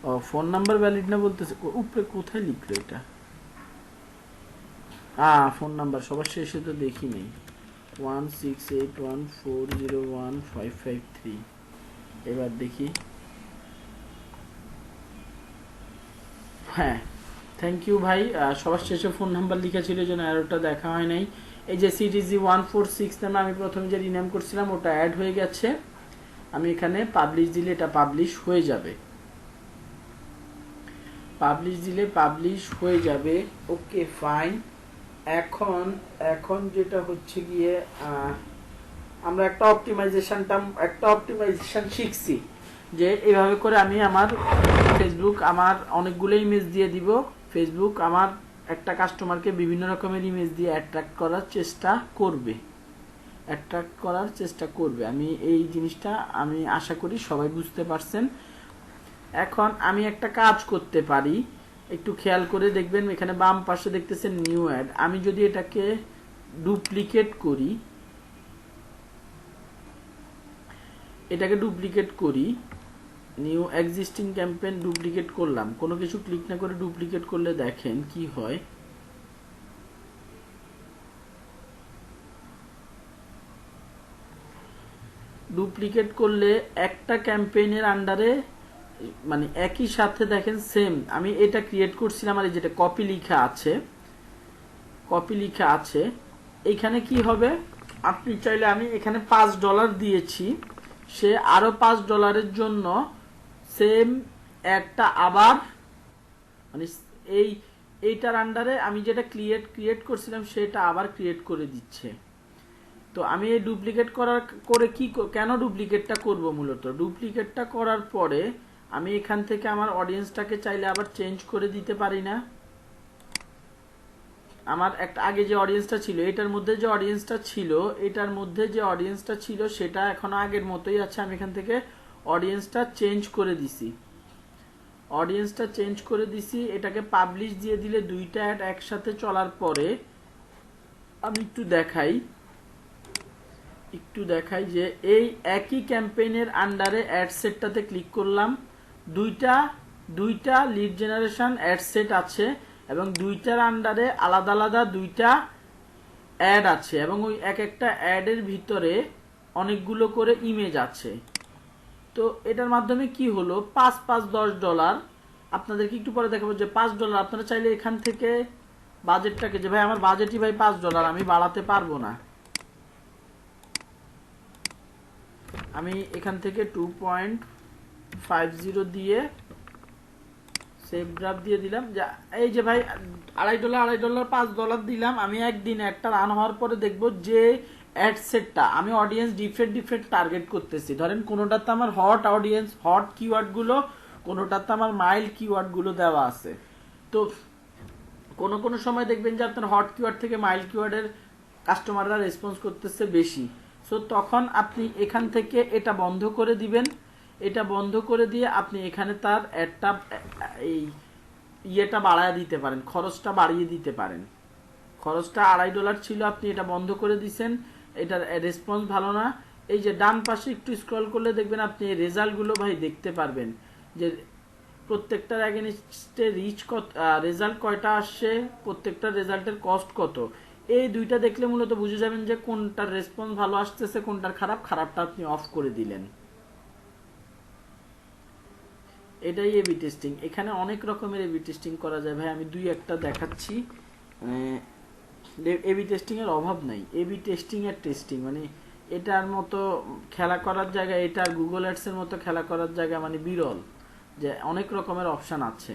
ও ফোন নাম্বার ভ্যালিড না বলতেছে, উপরে কোথায় লিখলো এটা? ফোন নাম্বার সবার শেষে তো দেখি নেই, 16814015553। এবার দেখি, হ্যাঁ থ্যাংক ইউ ভাই, সবার শেষে ফোন নাম্বার লিখা ছিল যেন অ্যারোটা দেখা হয় নাই। এই যে সিটিজি 146 নামে আমি প্রথমে যে রিনেম করছিলাম ওটা অ্যাড হয়ে গেছে। আমি এখানে পাবলিশ দিলে এটা পাবলিশ হয়ে যাবে, ওকে ফাইন। এখন যেটা হচ্ছে গিয়ে আমরা একটা অপটিমাইজেশন শিখছি, যে এইভাবে করে আমি আমার ফেসবুক আমার অনেকগুলো ইমেজ দিয়ে দিব। ফেসবুক আমার একটা কাস্টমারকে বিভিন্ন রকমের ইমেজ দিয়ে অ্যাট্রাক্ট করার চেষ্টা করবে। আমি এই জিনিসটা আমি আশা করি সবাই বুঝতে পারছেন। এখন আমি একটা কাজ করতে পারি, একটু খেয়াল করে দেখবেন এখানে বাম পাশে দেখতেছেন নিউ অ্যাড। আমি যদি এটাকে ডুপ্লিকেট করি, নিউ এক্সিস্টিং ক্যাম্পেইন ডুপ্লিকেট করলাম, কোনো কিছু ক্লিক না করে ডুপ্লিকেট করলে দেখেন কি হয়। ডুপ্লিকেট করলে একটা ক্যাম্পেইনের আন্ডারে মানে একই সাথে দেখেন সেম, আমি এটা ক্রিয়েট করছিলাম আর যেটা কপি লেখা আছে এখানে কি হবে, আপনি চাইলে আমি এখানে $5 দিয়েছি, সে আরো $5 জন্য সেম একটা আবার মানে এইটার আন্ডারে আমি যেটা ক্রিয়েট করছিলাম সেটা আবার ক্রিয়েট করে দিচ্ছে। তো আমি এই ডুপ্লিকেট কেন ডুপ্লিকেটটা করব, মূলত ডুপ্লিকেটটা করার পরে আমি এখান থেকে আমার অডিয়েন্সটাকে চাইলে আবার চেঞ্জ করে দিতে পারি না। আমার একটা আগে যে অডিয়েন্সটা ছিল এটার মধ্যে যে অডিয়েন্সটা ছিল সেটা এখনো আগের মতোই আছে। আমি এখান থেকে অডিয়েন্সটা চেঞ্জ করে দিছি, এটাকে পাবলিশ দিয়ে দিলে দুইটা অ্যাড একসাথে চলার পরে আমি একটু দেখাই যে এই একই ক্যাম্পেইনের আন্ডারে অ্যাড সেটটাতে ক্লিক করলাম, দুইটা লিড জেনারেশন অ্যাড সেট আছে এবং দুইটার আন্ডারে আলাদা আলাদা দুইটা অ্যাড আছে এবং ওই একটা অ্যাডের ভিতরে অনেকগুলো করে ইমেজ আছে। তো এটার মাধ্যমে কি হলো, $5 আপনাদেরকে একটু পরে দেখাবো যে $5 আপনারা চাইলে এখান থেকে বাজেটটাকে, যে ভাই আমার বাজেটই ভাই $5 আমি বাড়াতে পারবো না, আমি এখান থেকে 2.50 দিয়ে সেভ ড্রাফট দিয়ে দিলাম। এই যে ভাই $2.5 $5 দিলাম। আমি একদিন একটা রান হওয়ার পরে দেখবো যে অ্যাড সেটটা আমি অডিয়েন্স ডিফারেন্ট টার্গেট করতেছি, ধরেন কোনোটাতে আমার হট অডিয়েন্স হট কিওয়ার্ড গুলো, কোনোটাতে আমার মাইল্ড কিওয়ার্ড গুলো দেওয়া আছে। তো কোনো সময় দেখবেন যে আপনার হট কিওয়ার্ড থেকে মাইল্ড কিওয়ার্ডের কাস্টমাররা রেসপন্স করতেছে বেশি, সো তখন আপনি এখান থেকে এটা বন্ধ করে দিবেন। এটা বন্ধ করে দিয়ে আপনি এখানে তার একটা এই ইয়েটা বাড়ায় দিতে পারেন, খরচটা বাড়িয়ে দিতে পারেন। খরচটা $2.5 ছিল, আপনি এটা বন্ধ করে দিছেন, এটার রেসপন্স ভালো না। এই যে ডান পাশে একটু স্ক্রল করলে দেখবেন আপনি এই রেজাল্টগুলো ভাই দেখতে পারবেন যে প্রত্যেকটার এগেইনস্টে রিচ কত, রেজাল্ট কয়টা আসছে, প্রত্যেকটা রেজাল্টের কস্ট কত। এই দুইটা দেখলে মূলত বুঝে যাবেন যে কোনটার রেসপন্স ভালো আসতেছে, কোনটার খারাপ, খারাপটা আপনি অফ করে দিলেন। এটাই এবি টেস্টিং। এখানে অনেক রকমের এবি টেস্টিং করা যায় ভাই, আমি দুই একটা দেখাচ্ছি। এবি টেস্টিং এর অভাব নাই, এবি টেস্টিং এর টেস্টিং মানে এটার মতো খেলা করার জায়গা, এটা গুগল অ্যাডস এর মতো খেলা করার জায়গা মানে বিরল, যে অনেক রকমের অপশন আছে।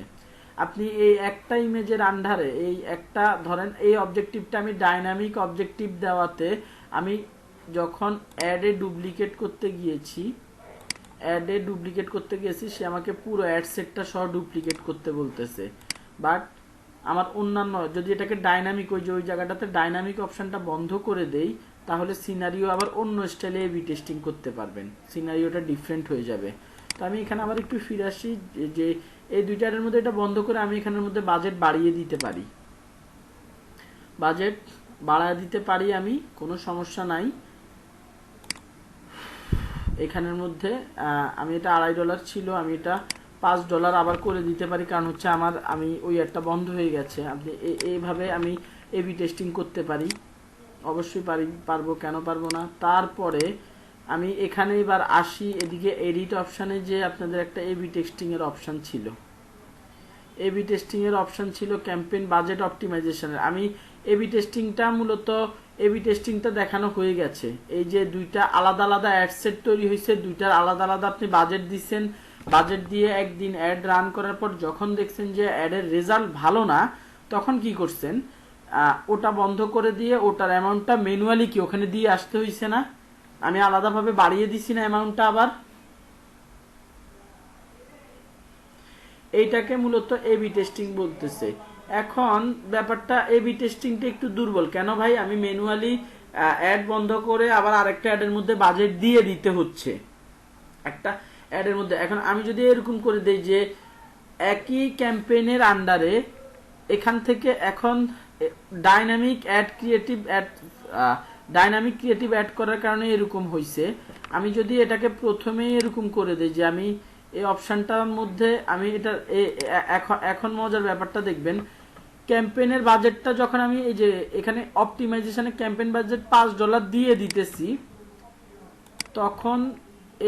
আপনি এই একটা ইমেজের আন্ডারে এই একটা ধরেন এই অবজেক্টিভটা আমি ডাইনামিক অবজেক্টিভ দেওয়াতে আমি যখন অ্যাডে ডুপ্লিকেট করতে গিয়েছি, সে আমাকে পুরো অ্যাড সেটটা সহ ডুপ্লিকেট করতে বলতেছে। বাট আমার অন্যান্য যদি এটাকে ডাইনামিক ওই জায়গাটাতে ডাইনামিক অপশনটা বন্ধ করে দেই, তাহলে সিনারিও আবার অন্য স্টাইলে এবি টেস্টিং করতে পারবেন, সিনারিওটা ডিফারেন্ট হয়ে যাবে। তো আমি এখানে আবার একটু ফিরে আসি যে এই দুইটার মধ্যে এটা বন্ধ করে আমি এখানের মধ্যে বাজেট বাড়িয়ে দিতে পারি, বাজেট বাড়ায় দিতে পারি আমি, কোনো সমস্যা নাই। এখানের মধ্যে আমি এটা $2.5 ছিল, আমি এটা $5 আবার করে দিতে পারি, কারণ হচ্ছে আমি ওই একটা বন্ধ হয়ে গেছে। আপনি এইভাবে আমি এবি টেস্টিং করতে পারি, অবশ্যই পারবো, কেন পারবো না। তারপরে আমি এখানে এবার আসি এদিকে এডিট অপশানে, যে আপনাদের একটা এবি টেস্টিং এর অপশান ছিল, এবি টেস্টিং এর অপশান ছিল ক্যাম্পেইন বাজেট অপটিমাইজেশনের। আমি এবি টেস্টিংটা মূলত এবি টেস্টিংটা দেখানো হয়ে গেছে। এই যে দুইটা আলাদা আলাদা অ্যাড সেট তৈরি হয়েছে, দুইটার আলাদা আলাদা আপনি বাজেট দিচ্ছেন, বাজেট দিয়ে একদিন অ্যাড রান করার পর যখন দেখছেন যে অ্যাডের রেজাল্ট ভালো না, তখন কি করছেন, ওটা বন্ধ করে দিয়ে ওটার অ্যামাউন্টটা ম্যানুয়ালি কি ওখানে দিয়ে আসতে হয়েছে না, আমি আলাদাভাবে বাড়িয়ে দিছি না অ্যামাউন্টটা আবার। এইটাকে মূলত এবি টেস্টিং বলতেছে। এখন ব্যাপারটা এবি টেস্টিংটা একটু দুর্বল কেন ভাই, আমি ম্যানুয়ালি অ্যাড বন্ধ করে আবার আরেকটা অ্যাডের মধ্যে বাজেট দিয়ে দিতে হচ্ছে একটা অ্যাডের মধ্যে। এখন আমি যদি এরকম করে দেই যে একই ক্যাম্পেইনের আন্ডারে এখান থেকে এখন ডাইনামিক ক্রিয়েটিভ অ্যাড করার কারণে এরকম হয়েছে। আমি যদি এটাকে প্রথমেই এরকম করে দেই যে আমি এই অপশনটার মধ্যে আমি এটা এখন মজার ব্যাপারটা দেখবেন, ক্যাম্পেইনের বাজেটটা যখন আমি এই যে এখানে অপটিমাইজেশনে ক্যাম্পেইন বাজেট $5 দিয়ে দিতেছি, তখন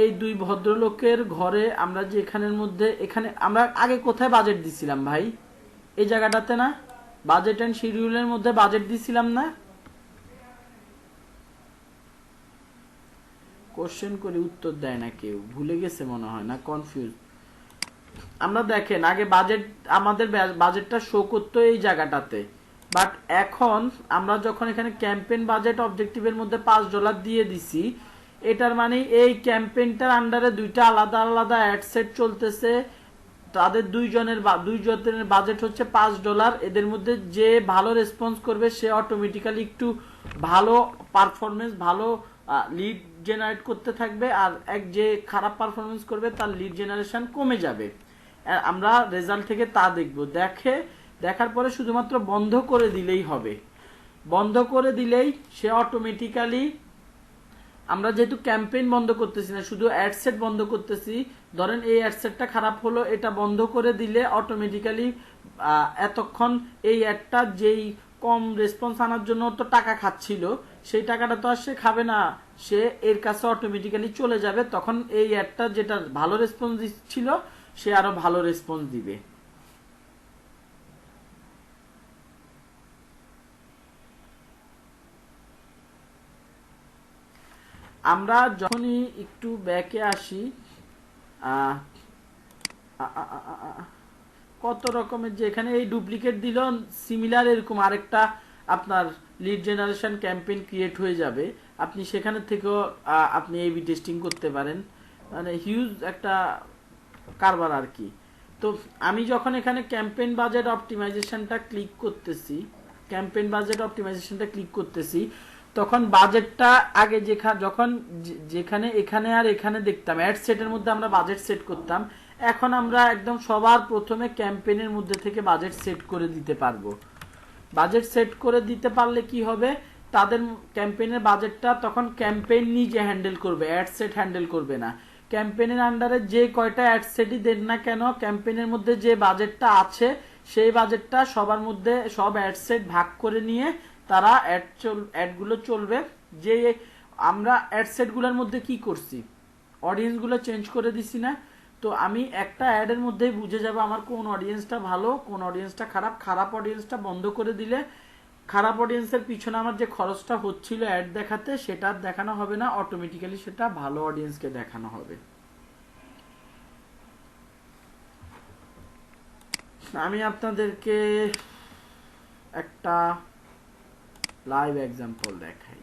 এই দুই ভদ্রলোকের ঘরে আমরা যে এখানের মধ্যে এখানে আমরা আগে কোথায় বাজেট দিছিলাম ভাই, এই জায়গাটাতে না, বাজেট এন্ড শিডিউলের মধ্যে বাজেট দিছিলাম না, কোশ্চেন করে উত্তর দেয় না কেউ, ভুলে গেছে মনে হয়, না কনফিউজ। আমরা দেখেন আগে বাজেট আমাদের বাজেটটা শো করতো এই জায়গাটাতে, বাট এখন আমরা যখন এখানে ক্যাম্পেইন বাজেট অবজেক্টিভের মধ্যে $5 দিয়ে দিছি, এটার মানে এই ক্যাম্পেইনটার আন্ডারে দুইটা আলাদা আলাদা অ্যাড সেট চলতেছে, তাদের দুইজনের বাজেট হচ্ছে $5। এদের মধ্যে যে ভালো রেসপন্স করবে সে অটোমেটিক্যালি একটু ভালো পারফরমেন্স, ভালো লিড জেনারেট করতে থাকবে, আর যে খারাপ পারফরমেন্স করবে তার লিড জেনারেশন কমে যাবে। আমরা রেজাল্ট থেকে তা দেখব, দেখার পরে শুধুমাত্র বন্ধ করে দিলেই হবে, বন্ধ করে দিলেই সে অটোমেটিক্যালি, আমরা যেহেতু ক্যাম্পেইন বন্ধ করতেছি না, শুধু অ্যাড সেট বন্ধ করতেছি, ধরেন এই অ্যাড সেটটা খারাপ হলো, এটা বন্ধ করে দিলে অটোমেটিক্যালি এতক্ষণ এই অ্যাডটা যেই কম রেসপন্স আনার জন্য তো টাকা খাচ্ছিল, সেই টাকাটা তো আর সে খাবে না, সে এর কাছে অটোমেটিক্যালি চলে যাবে, তখন এই অ্যাডটা যেটা ভালো রেসপন্স দিচ্ছিল সে আরো ভালো রেসপন্স দিবে। আমরা যখনই একটু ব্যাকে আসি, কত রকমের যে এখানে এই ডুপ্লিকেট দিল, সিমিলার এরকম আরেকটা আপনার লিড জেনারেশন ক্যাম্পেইন ক্রিয়েট হয়ে যাবে, আপনি সেখানে থেকেও আপনি এবি টেস্টিং করতে পারেন, মানে হিউজ একটা কারবার আর কি। তো আমি যখন এখানে ক্যাম্পেইন বাজেট অপটিমাইজেশনটা ক্লিক করতেছি, তখন বাজেটটা আগে যখন যেখানে এখানে আর এখানে দেখতাম অ্যাড সেটের মধ্যে আমরা বাজেট সেট করতাম, এখন আমরা একদম সবার প্রথমে ক্যাম্পেইনের মধ্যে থেকে বাজেট সেট করে দিতে পারবো। বাজেট সেট করে দিতে পারলে কি হবে, তাদের ক্যাম্পেইনের বাজেটটা তখন ক্যাম্পেইন নিজে হ্যান্ডেল করবে, অ্যাড সেট হ্যান্ডেল করবে না। ক্যাম্পেইনের আন্ডারে যে কয়টা অ্যাড সেটই দেন না কেন, ক্যাম্পেইনের মধ্যে যে বাজেটটা আছে সেই বাজেটটা সবার মধ্যে সব অ্যাড সেট ভাগ করে নিয়ে তারা অ্যাডগুলো চলবে। যে আমরা অ্যাড সেটগুলোর মধ্যে কি করছি, অডিয়েন্সগুলো চেঞ্জ করে দিছি না? তো আমি একটা অ্যাডের মধ্যেই বুঝে যাব আমার কোন অডিয়েন্সটা ভালো, কোন অডিয়েন্সটা খারাপ। খারাপ অডিয়েন্সটা বন্ধ করে দিলে খারাপ অডিয়েন্সের পিছনে আমার যে খরচটা হচ্ছিল অ্যাড দেখাতে, সেটা দেখানো হবে না, অটোমেটিক্যালি সেটা ভালো অডিয়েন্সকে দেখানো হবে। আমি আপনাদেরকে একটা লাইভ এক্সাম্পল দেখাই।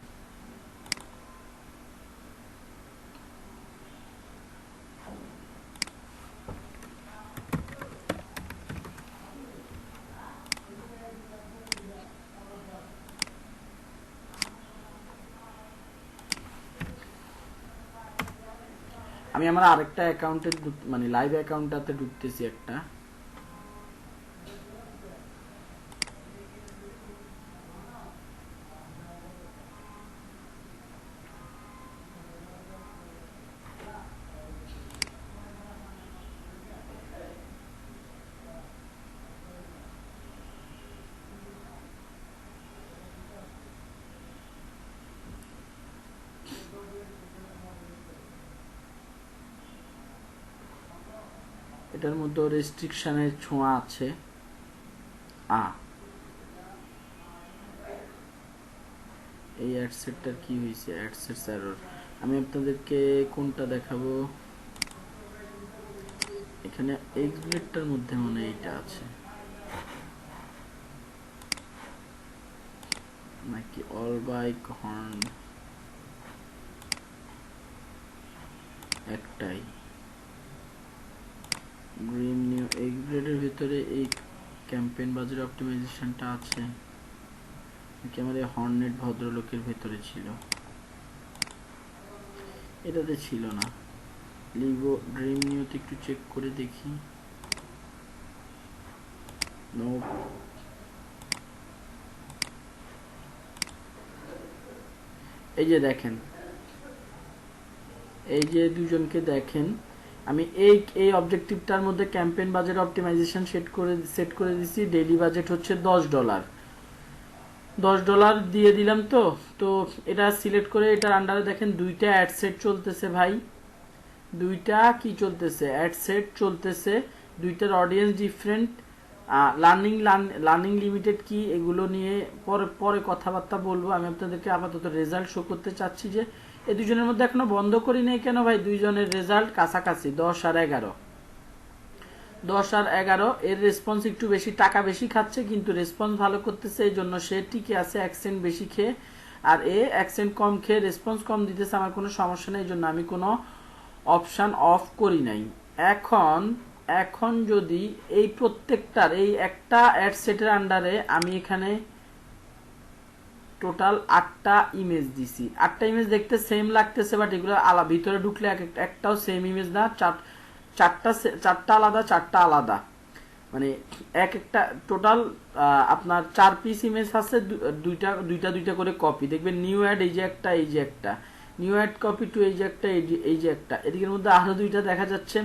আমি আমার আরেকটা অ্যাকাউন্টে মানে লাইভ অ্যাকাউন্টটাতে ঢুকতেছি একটা। এটার মধ্যে রেস্ট্রিকশনের ছোঁয়া আছে। এই অ্যাডসেটটার কি হয়েছে, অ্যাডসেটস এরর। আমি আপনাদেরকে কোনটা দেখাবো, এখানে এক্সব্লেডটার মধ্যে মনে হয় এইটা আছে নাকি অল বাইক হর্ন, একটাই গ্রিন নিউ এক্সব্লেডের ভিতরে এই ক্যাম্পেইন বাজার অপটিমাইজেশনটা আছে নাকি আমার এই হর্নেট ভদ্রলোকের ভেতরে ছিল, এটাতে ছিল না। লিভো ড্রিম নিউতে একটু চেক করে দেখি। নো, এই যে দেখেন, এই যে দুজনকে দেখেন, আমি এই অবজেক্টিভটার মধ্যে ক্যাম্পেইন বাজেট অপটিমাইজেশন সেট করে দিছি। ডেইলি বাজেট হচ্ছে $10, $10 দিয়ে দিলাম। তো তো এটা সিলেক্ট করে এটার আন্ডারে দেখেন দুইটা অ্যাড সেট চলতেছে ভাই, দুইটা কি চলতেছে, অ্যাড সেট চলতেছে, দুইটার অডিয়েন্স ডিফারেন্ট। লার্নিং লিমিটেড কি এগুলো নিয়ে পরে কথাবার্তা বলবো। আমি আপনাদেরকে আপাতত রেজাল্ট শো করতে চাচ্ছি যে এই দুজনের মধ্যে এখনো বন্ধ করি নাই কেন ভাই, দুইজনের রেজাল্ট কাছাকাছি 10 আর 11, 10 আর 11। এর রেসপন্স একটু বেশি, টাকা বেশি খাচ্ছে কিন্তু রেসপন্স ভালো করতেছে, এই জন্য সে টিকে আছে অ্যাকসেন্ট বেশি খেয়ে। আর এ অ্যাকসেন্ট কম খেয়ে রেসপন্স কম দিতেছে, আমার কোনো সমস্যা নেই, এই জন্য আমি কোনো অপশান অফ করি নাই। এখন যদি এই প্রত্যেকটার এই একটা অ্যাড সেটের আন্ডারে আমি এখানে টোটাল 8টা ইমেজ দিছি, 8টা ইমেজ দেখতে সেম লাগতেছে, বাট এগুলো আলাদা, ভিতরে ঢুকলে একটাও সেম ইমেজ না, চারটা আলাদা, চারটা আলাদা, মানে একটা টোটাল আপনার 4 পিস ইমেজ আছে, দুইটা দুইটা করে কপি। দেখবেন নিউ অ্যাড এই যে একটা, এই যে একটা নিউ অ্যাড কপি টু, এই যে একটা, এই যে একটা, এদিকের মধ্যে আরো দুইটা দেখা যাচ্ছে।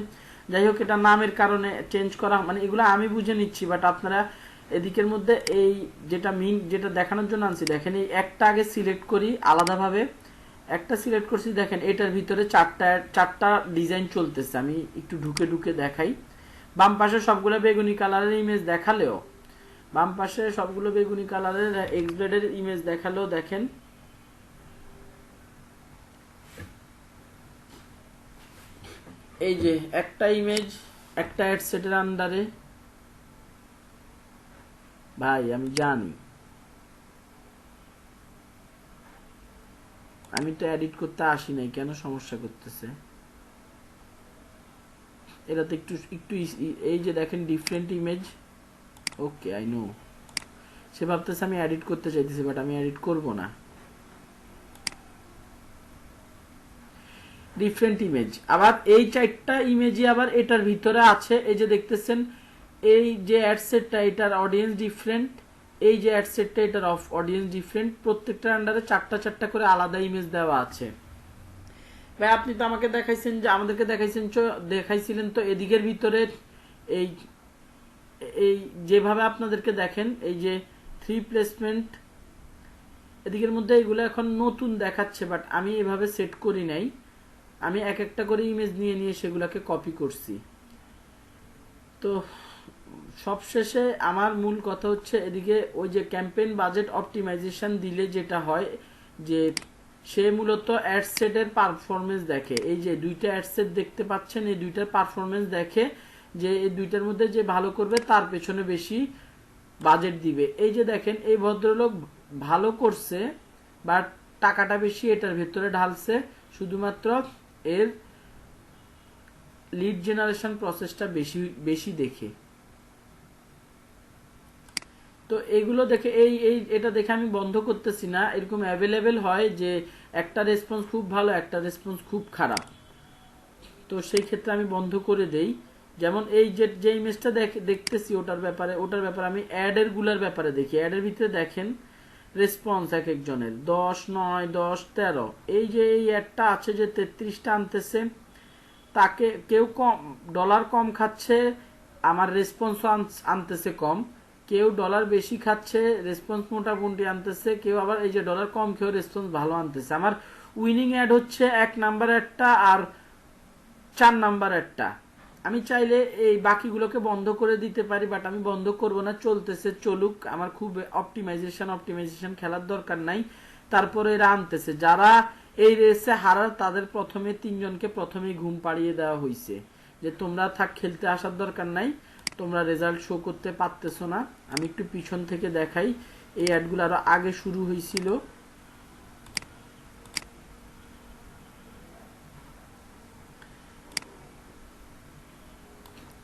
যাই হোক, এটা নামের কারণে চেঞ্জ করা, মানে এগুলো আমি বুঝে নিচ্ছি, বাট আপনারা এদিকের মধ্যে এই যেটা দেখানোর জন্য আনছি, দেখেন এই একটা আগে সিলেক্ট করি আলাদাভাবে, একটা সিলেক্ট করছি, দেখেন এটার ভিতরে চারটা ডিজাইন চলতেছে। আমি একটু ঢুকে ঢুকে দেখাই। বাম পাশে সবগুলো বেগুনি কালারের ইমেজ দেখালেও, বাম পাশে সবগুলো বেগুনি কালারের এক্সব্লেডের ইমেজ দেখালেও দেখেন এই যে একটা ইমেজ একটা অ্যাড সেটের আন্ডারে। ভাই আমি জানি, আমি তো এডিট করতে আসি নাই, কেন সমস্যা করতেছে এটাতে? একটু একটু এই যে দেখেন different image, okay I know, সে ভাবতেছে আমি এডিট করতে চাইতেছি, বাট আমি এডিট করব না। Different image. আবার এই 4টা ইমেজই আবার এটার ভিতরে আছে। এই যে দেখতেছেন এই যে অ্যাড সেটটা এটার অডিয়েন্স ডিফারেন্ট, এই যে অ্যাড সেটটা এটার অডিয়েন্স ডিফারেন্ট, প্রত্যেকটার আন্ডারে 4টা করে আলাদা ইমেজ দেওয়া আছে। ভাই আপনি তো আমাকে দেখাইছেন যে আমাদেরকে দেখাইছিলেন তো এদিকের ভিতরে এই এই যেভাবে আপনাদেরকে দেখেন এই যে 3 প্লেসমেন্ট এদিকের মধ্যে এগুলো এখন নতুন দেখাচ্ছে, বাট আমি এভাবে সেট করি নাই। আমি এক একটা করে ইমেজ নিয়ে নিয়ে সেগুলোকে কপি করছি। তো সবশেষে আমার মূল কথা হচ্ছে এদিকে ওই যে ক্যাম্পেইন বাজেট অপটিমাইজেশন দিলে যেটা হয় যে সে মূলত অ্যাড সেটের পারফরমেন্স দেখে। এই যে 2টা অ্যাড সেট দেখতে পাচ্ছেন, এই 2টার পারফরমেন্স দেখে যে এই 2টার মধ্যে যে ভালো করবে তার পেছনে বেশি বাজেট দিবে। এই যে দেখেন এই ভদ্রলোক ভালো করছে বাট টাকাটা বেশি এটার ভেতরে ঢালছে শুধুমাত্র এর লিড জেনারেশন প্রসেসটা বেশি দেখে। তো এগুলো দেখে এটা দেখে আমি বন্ধ করতেছি না। এরকম অ্যাভেলেবেল হয় যে একটা রেসপন্স খুব ভালো, একটা রেসপন্স খুব খারাপ, তো সেই ক্ষেত্রে আমি বন্ধ করে দেই। যেমন এই যে ইমেজটা দেখতেছি ওটার ব্যাপারে আমি অ্যাডের গুলার ব্যাপারে দেখি। অ্যাডের ভিতরে দেখেন রেসপন্স এক একজনের 10, 9, 10, 13। এই যে এই অ্যাডটা আছে যে 33টা আনতেছে, তাকে কেউ ডলার কম খাচ্ছে, আমার রেসপন্স আনতেছে কম। কেউ ডলার বেশি খাচ্ছে, রেসপন্স মোটামুটি আনতেছে। কেউ আবার এই যে ডলার কম খেয়েও রেসপন্স ভালো আনতেছে। আমার উইনিং অ্যাড হচ্ছে 1 নাম্বার অ্যাডটা আর 4 নাম্বার অ্যাডটা। আমি চাইলে এই বাকিগুলোকে বন্ধ করে দিতে পারি, বাট আমি বন্ধ করব না, চলতেছে চলুক। আমার খুব অপটিমাইজেশন খেলার দরকার নাই। তারপরে এরা আনতেছে, যারা এই রেসে হারার তাদের প্রথমে 3 জনকে প্রথমেই ঘুম পাড়িয়ে দেওয়া হয়েছে যে তোমরা খেলতে আসার দরকার নাই, তোমরা রেজাল্ট শো করতে পারতেছো না। আমি একটু পিছন থেকে দেখাই, এই অ্যাডগুলো আরো আগে শুরু হয়েছিল।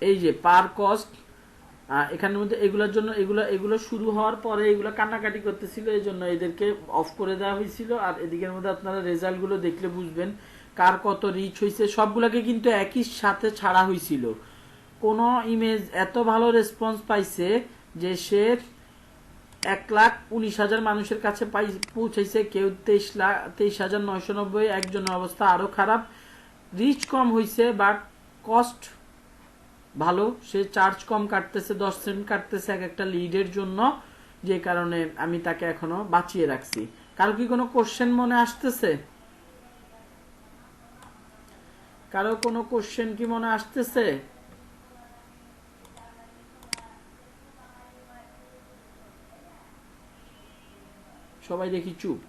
এই যে পার কস্ট এখানের মধ্যে এগুলোর জন্য এগুলো শুরু হওয়ার পরে এগুলো কান্নাকাটি করতেছিল, এই জন্য এদেরকে অফ করে দেওয়া হয়েছিল। আর এদিকের মধ্যে আপনারা রেজাল্ট গুলো দেখলে বুঝবেন কার কত রিচ হয়েছে। সবগুলোকে কিন্তু একই সাথে ছাড়া হয়েছিল। কোন ইমেজ এত ভালো রেসপন্স পাইছে যে সে 1,19,000 মানুষের কাছে পৌঁছাইছে, কেউ 23,990। একজনের অবস্থা আরো খারাপ, রিচ কম হয়েছে বাট কস্ট ভালো, সে চার্জ কম কাটতেছে, 10 সেন্ট কাটতেছে এক একটা লিডের জন্য, যে কারণে আমি তাকে এখনো বাঁচিয়ে রাখছি। কারো কি কোনো কোশ্চেন মনে আসতেছে? কারো কোনো কোশ্চেন কি মনে আসতেছে? সবাই দেখি চুপ।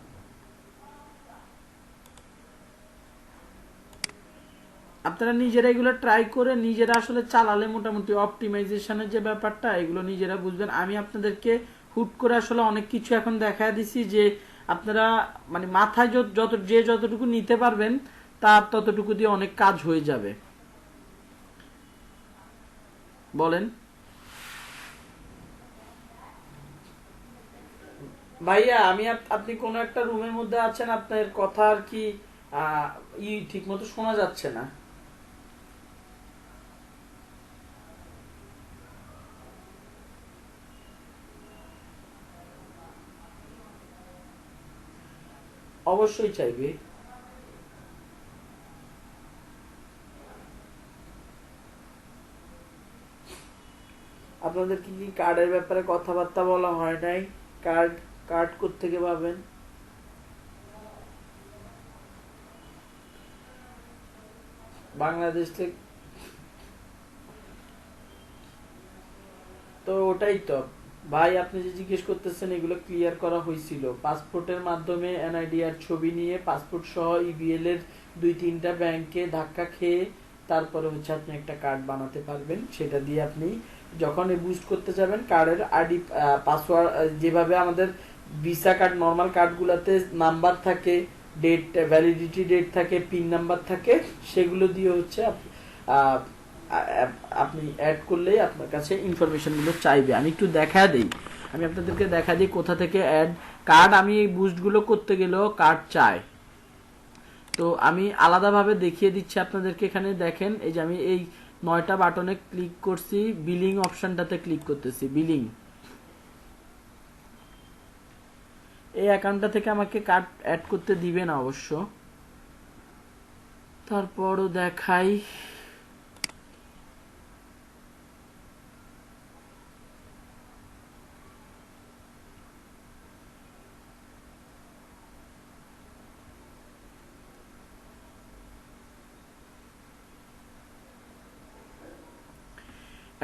আপনারা নিজেরা এগুলো ট্রাই করে নিজেরা আসলে চালালে মোটামুটি অপটিমাইজেশনের যে ব্যাপারটা এগুলো নিজেরা বুঝবেন। আমি আপনাদেরকে হুট করে আসলে অনেক কিছু এখন দেখা দিছি যে আপনারা মানে মাথায় যতটুকু নিতে পারবেন তার ততটুকু দিয়ে অনেক কাজ হয়ে যাবে। বলেন ভাইয়া, আপনি কোন একটা রুমের মধ্যে আছেন, আপনার কথা আর কি ঠিক মতো শোনা যাচ্ছে না। অবশ্যই চাইবে। আপনাদের কি কার্ডের ব্যাপারে কথাবার্তা বলা হয় নাই? কার্ড কোত্থেকে পাবেন? বাংলাদেশ থেকে? তো ওটাই তো ভাই, আপনি যে জিজ্ঞেস করতেছেন এগুলো ক্লিয়ার করা হয়েছিল। পাসপোর্টের মাধ্যমে এনআইডিআর ছবি নিয়ে পাসপোর্ট সহ ইবিএল এর 2-3টা ব্যাংকে ধাক্কা খেয়ে তারপরে হচ্ছে আপনি একটা কার্ড বানাতে পারবেন। সেটা দিয়ে আপনি যখন বুস্ট করতে যাবেন কার্ডের আইডি পাসওয়ার্ড, যেভাবে আমাদের ভিসা কার্ড নরমাল কার্ডগুলোতে নাম্বার থাকে, ডেট ভ্যালিডিটি ডেট থাকে, পিন নাম্বার থাকে, সেগুলো দিয়ে হচ্ছে আপনি অ্যাড করলেই আপনার কাছে ইনফরমেশন গুলো চাইবে। আমি একটু দেখা দেই, আমি আপনাদেরকে দেখা দিই কোথা থেকে অ্যাড কার্ড। আমি এই বুস্ট গুলো করতে গেলেও কার্ড চাই। তো আমি আলাদাভাবে দেখিয়ে দিচ্ছি আপনাদেরকে। এখানে দেখেন, এই যে আমি এই 9টা বাটনে ক্লিক করছি, বিলিং অপশনটাতে ক্লিক করতেছি। বিলিং, এই অ্যাকাউন্টটা থেকে আমাকে কার্ড অ্যাড করতে দিবে না অবশ্য, তারপরও দেখাই।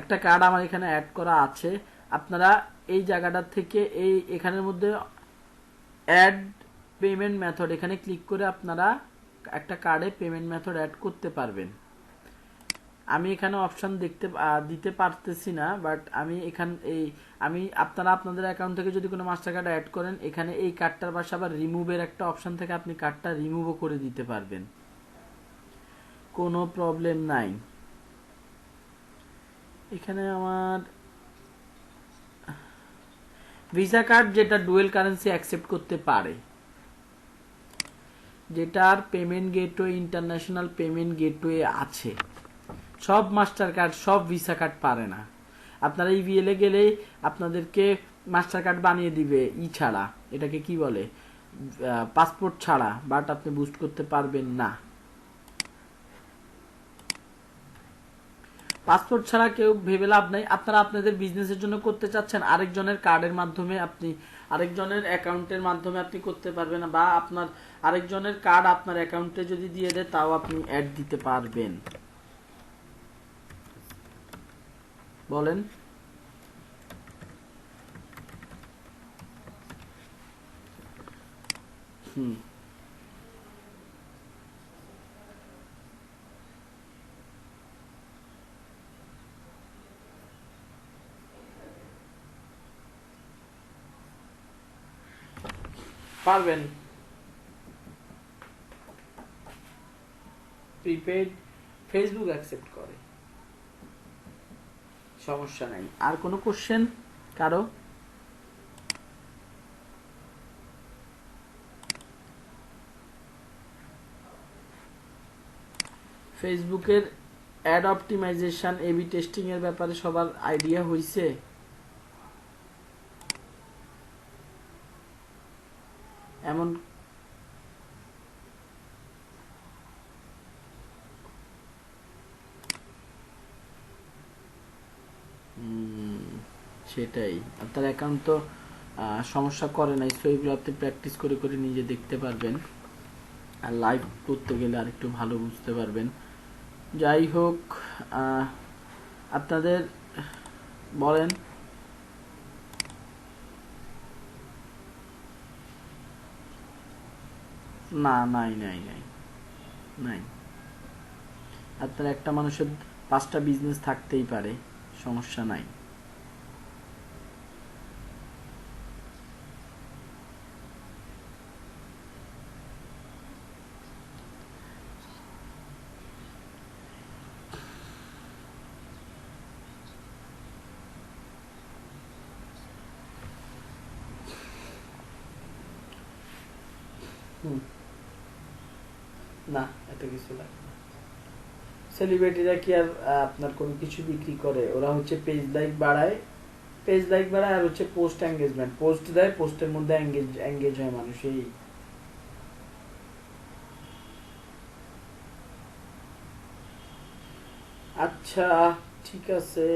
একটা কার্ড আমার এখানে অ্যাড করা আছে। আপনারা এই জায়গাটা থেকে এখানের মধ্যে অ্যাড পেমেন্ট মেথড, এখানে ক্লিক করে আপনারা একটা কার্ডে পেমেন্ট মেথড অ্যাড করতে পারবেন। আমি এখানে অপশন দিতে পারতেছি না, বাট আমি আপনারা আপনাদের অ্যাকাউন্ট থেকে যদি কোনো মাস্টার কার্ড অ্যাড করেন, এখানে এই কার্ডটার পাশে আবার রিমুভের একটা অপশন থেকে আপনি কার্ডটা রিমুভও করে দিতে পারবেন, কোনো প্রবলেম নাই। এখানে আমার ভিসা কার্ড যেটা ডুয়েল কারেন্সি অ্যাকসেপ্ট করতে পারে, যেটার payment gateway international payment gateway আছে। সব মাস্টার কার্ড, সব ভিসা কার্ড পারে না। আপনারা ইভিএলে গেলে আপনাদেরকে মাস্টার কার্ড বানিয়ে দিবে ছাড়া, এটাকে কি বলে, পাসপোর্ট ছাড়া, বাট আপনি বুস্ট করতে পারবেন না। পাসপোর্ট ছাড়া কেউ ভেবে লাভ নাই। আপনারা আপনাদের বিজনেসের জন্য করতে চাচ্ছেন, আরেকজনের কার্ডের মাধ্যমে আপনি, আরেকজনের অ্যাকাউন্টের মাধ্যমে আপনি করতে পারবেন না, বা আপনার আরেকজনের কার্ড আপনার অ্যাকাউন্টে যদি দিয়ে দেয় তাও আপনি অ্যাড দিতে পারবেন। বলেন। পারবেন। প্রিপেড ফেসবুক অ্যাকসেপ্ট করে, সমস্যা নাই। আর কোনো কোশ্চেন কারো? ফেসবুকের অ্যাড অপটিমাইজেশন, এবি টেস্টিং এর ব্যাপারে সবার আইডিয়া হইছে? এমন সেটাই, আপনার অ্যাকাউন্ট তো সমস্যা করে নাই, সো এগুলো আপনি প্র্যাকটিস করে করে নিজে দেখতে পারবেন, আর লাইভ করতে গেলে আর একটু ভালো বুঝতে পারবেন। যাই হোক, আপনাদের বলেন। না, নাই নাই নাই নাই। আপনার একটা মানুষের 5টা বিজনেস থাকতেই পারে, সমস্যা নাই। না, এত কিছু লাগে না। সেলিব্রিটিরা কি আর আপনার কোনো কিছু বিক্রি করে? ওরা হচ্ছে পেজ লাইক বাড়ায়, আর হচ্ছে পোস্ট এঙ্গেজমেন্ট, পোস্ট দেয়, পোস্টের মধ্যে এঙ্গেজ হয় মানুষ। এই আচ্ছা, ঠিক আছে।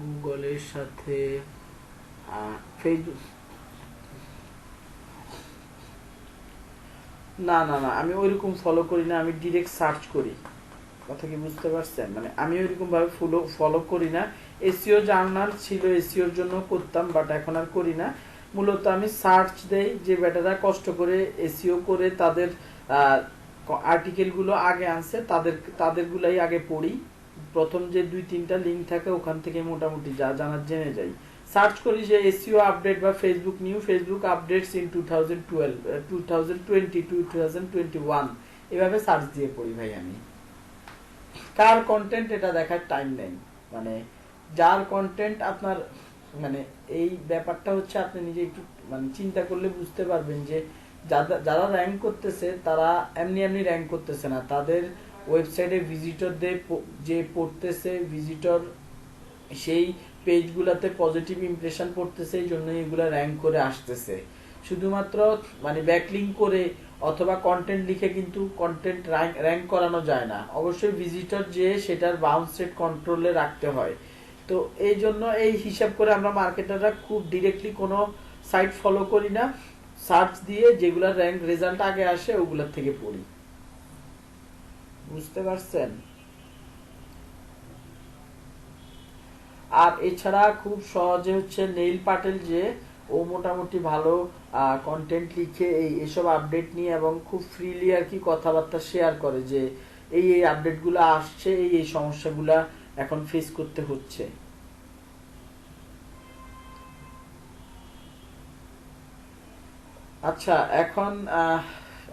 গুগলের সাথে ফেসবুক, না না না, আমি ওইরকম ফলো করি না, আমি ডিরেক্ট সার্চ করি। কথা কি বুঝতে পারছেন? মানে আমি ওইরকম ভাবে ফলো করি না। এসইও জার্নাল ছিল, এসইওর জন্য করতাম, বাট এখন আর করি না। মূলত আমি সার্চ দেই, যে বেটারা কষ্ট করে এসইও করে তাদের আর্টিকেল গুলো আগে আনছে, তাদেরগুলাই আগে পড়ি। প্রথম যে 2-3টা লিঙ্ক থাকে ওখান থেকে মোটামুটি যা জানার জেনে যাই। সার্চ করি যে এসইও আপডেট বা Facebook Facebook updates in 2012, 2020 to 2021, এভাবে সার্চ দিয়ে পড়ি ভাই। আমি কার কন্টেন্ট এটা দেখার টাইম নেই, মানে যার কন্টেন্ট আপনার মানে এই ব্যাপারটা হচ্ছে আপনি নিজে একটু মানে চিন্তা করলে বুঝতে পারবেন যে যারা র্যাঙ্ক করতেছে তারা এমনি এমনি র্যাঙ্ক করতেছে না, তাদের ওয়েবসাইটে ভিজিটরদের যে পড়তেছে, ভিজিটর সেই পেজগুলোতে পজিটিভ ইমপ্রেশন পড়তেছে, এই জন্য এগুলা র্যাঙ্ক করে আসতেছে। শুধুমাত্র মানে ব্যাকলিঙ্ক করে অথবা কন্টেন্ট লিখে কিন্তু কন্টেন্ট র্যাঙ্ক করানো যায় না, অবশ্যই ভিজিটর যে সেটার বাউন্স রেট কন্ট্রোলে রাখতে হয়। তো এই জন্য এই হিসাব করে আমরা মার্কেটাররা খুব ডিরেক্টলি কোনো সাইট ফলো করি না, সার্চ দিয়ে যেগুলা র্যাঙ্ক রেজাল্ট আগে আসে ওগুলোর থেকে পড়ি। বুঝতে পারছেন? আর এছাড়া খুব সহজে হচ্ছে নেইল পাটেল, যে ও মোটামুটি ভালো কন্টেন্ট লিখে এসব আপডেট নিয়ে এবং খুব ফ্রিলি আর কি কথাবার্তা শেয়ার করে যে এই আপডেটগুলো আসছে, এই সমস্যাগুলা এখন ফেস করতে হচ্ছে। আচ্ছা, এখন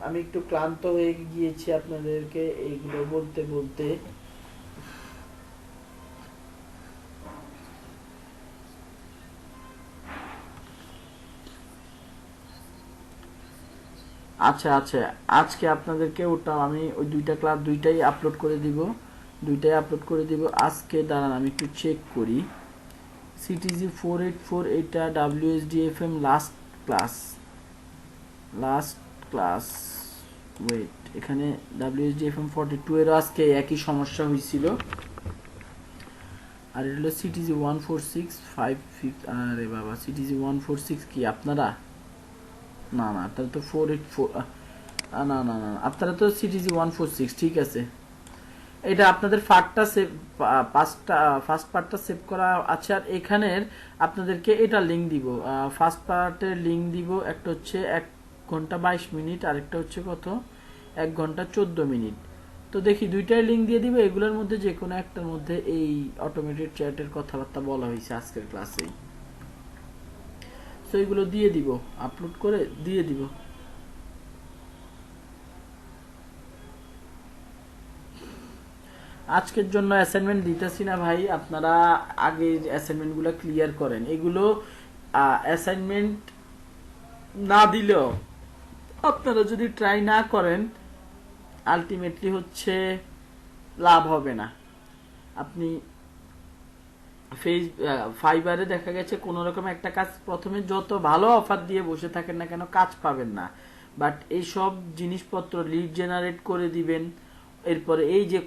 আমি একটু ক্লান্ত হয়ে গিয়েছি আপনাদেরকে এইগুলো বলতে বলতে। আচ্ছা আচ্ছা, আজকে আপনাদেরকে ওটা আমি ওই দুইটা ক্লাস দুইটাই আপলোড করে দিব আজকে। দাঁড়ান আমি একটু চেক করি। সিটিজি 484 এটা WSDFM লাস্ট ক্লাস ওয়েট, এখানে WSDFM 42 এরও আজকে একই সমস্যা হয়েছিল। আর এটা হলো সিটিজি 14655। আরে বাবা, সিটিজি 146 কি আপনারা? না না, তাহলে তো 484। না না না, আপনারা তো সিটিজি 146, ঠিক আছে। এটা আপনাদের ফার্স্টটা সেভ, ফার্স্ট পার্টটা সেভ করা আছে। আর এখানের আপনাদেরকে এটা লিংক দিব, ফার্স্ট পার্টের লিংক দিব। একটা হচ্ছে 1 ঘন্টা 22 মিনিট, আরেকটা হচ্ছে কত 1 ঘন্টা 14 মিনিট। তো দেখি দুইটাই লিংক দিয়ে দিব, এগুলোর মধ্যে যে কোনো একটার মধ্যে এই অটোমেটেড চ্যাটের কথাবার্তা বলা হয়েছে আজকের ক্লাসেই। তো এগুলো দিয়ে দিব, আপলোড করে দিয়ে দিব। আজকের জন্য অ্যাসাইনমেন্ট দিতেছি না ভাই, আপনারা আগে অ্যাসাইনমেন্টগুলো ক্লিয়ার করেন। এগুলো অ্যাসাইনমেন্ট না দিলেও আপনারা যদি ট্রাই না করেন আলটিমেটলি হচ্ছে লাভ হবে না। আপনি ফাইবারে দেখা গেছে কোন রকম একটা কাজ প্রথমে যত ভালো অফার দিয়ে বসে থাকেন না কেন কাজ পাবেন না, বাট এই সব জিনিসপত্র লিড জেনারেট করে দিবেন। এরপরে এই যে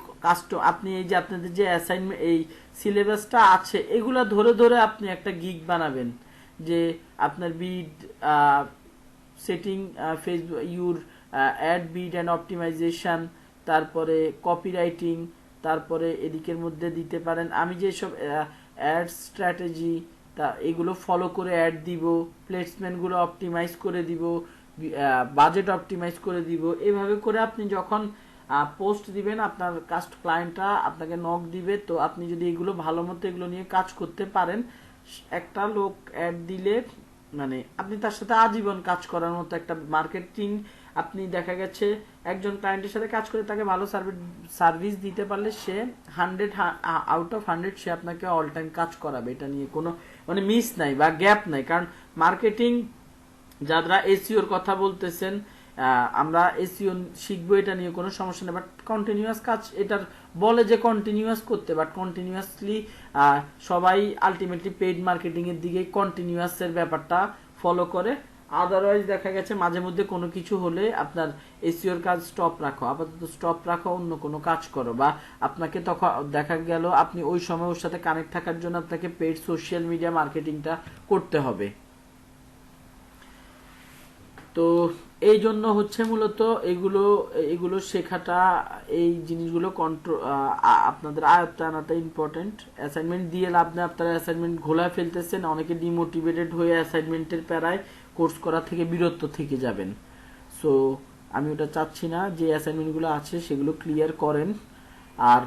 আপনি এই যে আপনাদের যে অ্যাসাইনমেন্ট এই সিলেবাসটা আছে এগুলা ধরে ধরে আপনি একটা গিগ বানাবেন, যে আপনার bid setting, Facebook your ad bid and optimization, তারপরে কপিরাইটিং, তারপরে এদিকের মধ্যে দিতে পারেন আমি যেসব অ্যাড স্ট্র্যাটেজি, তা এগুলো ফলো করে অ্যাড দিব, প্লেসমেন্টগুলো অপটিমাইজ করে দিব, বাজেট অপটিমাইজ করে দিব। এভাবে করে আপনি যখন পোস্ট দিবেন আপনার ক্লায়েন্টরা আপনাকে নক দিবে। তো আপনি যদি এগুলো ভালো মতো এগুলো নিয়ে কাজ করতে পারেন, একটা লোক অ্যাড দিলে মানে আপনি তার সাথে আজীবন কাজ করার মতো একটা মার্কেটিং। আপনি দেখা গেছে একজন ক্লায়েন্টের সাথে কাজ করে তাকে ভালো সার্ভিস দিতে পারলে সে 100 আউট অফ 100 সে আপনাকে অল টাইম কাজ করাবে। এটা নিয়ে কোনো মানে মিস নাই বা গ্যাপ নাই, কারণ মার্কেটিং যারা এসইওর কথা বলতেছেন আমরা এসইও শিখবো, এটা নিয়ে কোনো সমস্যা নেই, বাট কন্টিনিউয়াস কাজ এটার বলে যে কন্টিনিউয়াস করতে, বাট কন্টিনিউয়াসলি সবাই আলটিমেটলি পেইড মার্কেটিং এর দিকে কন্টিনিউয়াস এর ব্যাপারটা ফলো করে। আদারওয়াইজ দেখা গেছে মাঝে মধ্যে কোনো কিছু হলে আপনার এসইওর কাজ স্টপ রাখো, আপাতত স্টপ রাখো, অন্য কোনো কাজ করো, বা আপনাকে তখন দেখা গেল আপনি ওই সময় ওর সাথে কানেক্ট থাকার জন্য আপনাকে পেইড সোশ্যাল মিডিয়া মার্কেটিংটা করতে হবে। তো এই জন্য হচ্ছে মূলত এগুলো এগুলো শেখাটা, এই জিনিসগুলো কন্ট্রোল আপনাদের আয়ত্তে আনাটা ইম্পর্টেন্ট। অ্যাসাইনমেন্ট দিয়ে লাভ নেই, আপনারা অ্যাসাইনমেন্ট ঘোলা ফেলতেছেন, অনেকে ডিমোটিভেটেড হয়ে অ্যাসাইনমেন্টের প্যারায় কোর্স করা থেকে বিরত থেকে যাবেন। সো আমি ওটা চাচ্ছি না, যে অ্যাসাইনমেন্টগুলো আছে সেগুলো ক্লিয়ার করেন। আর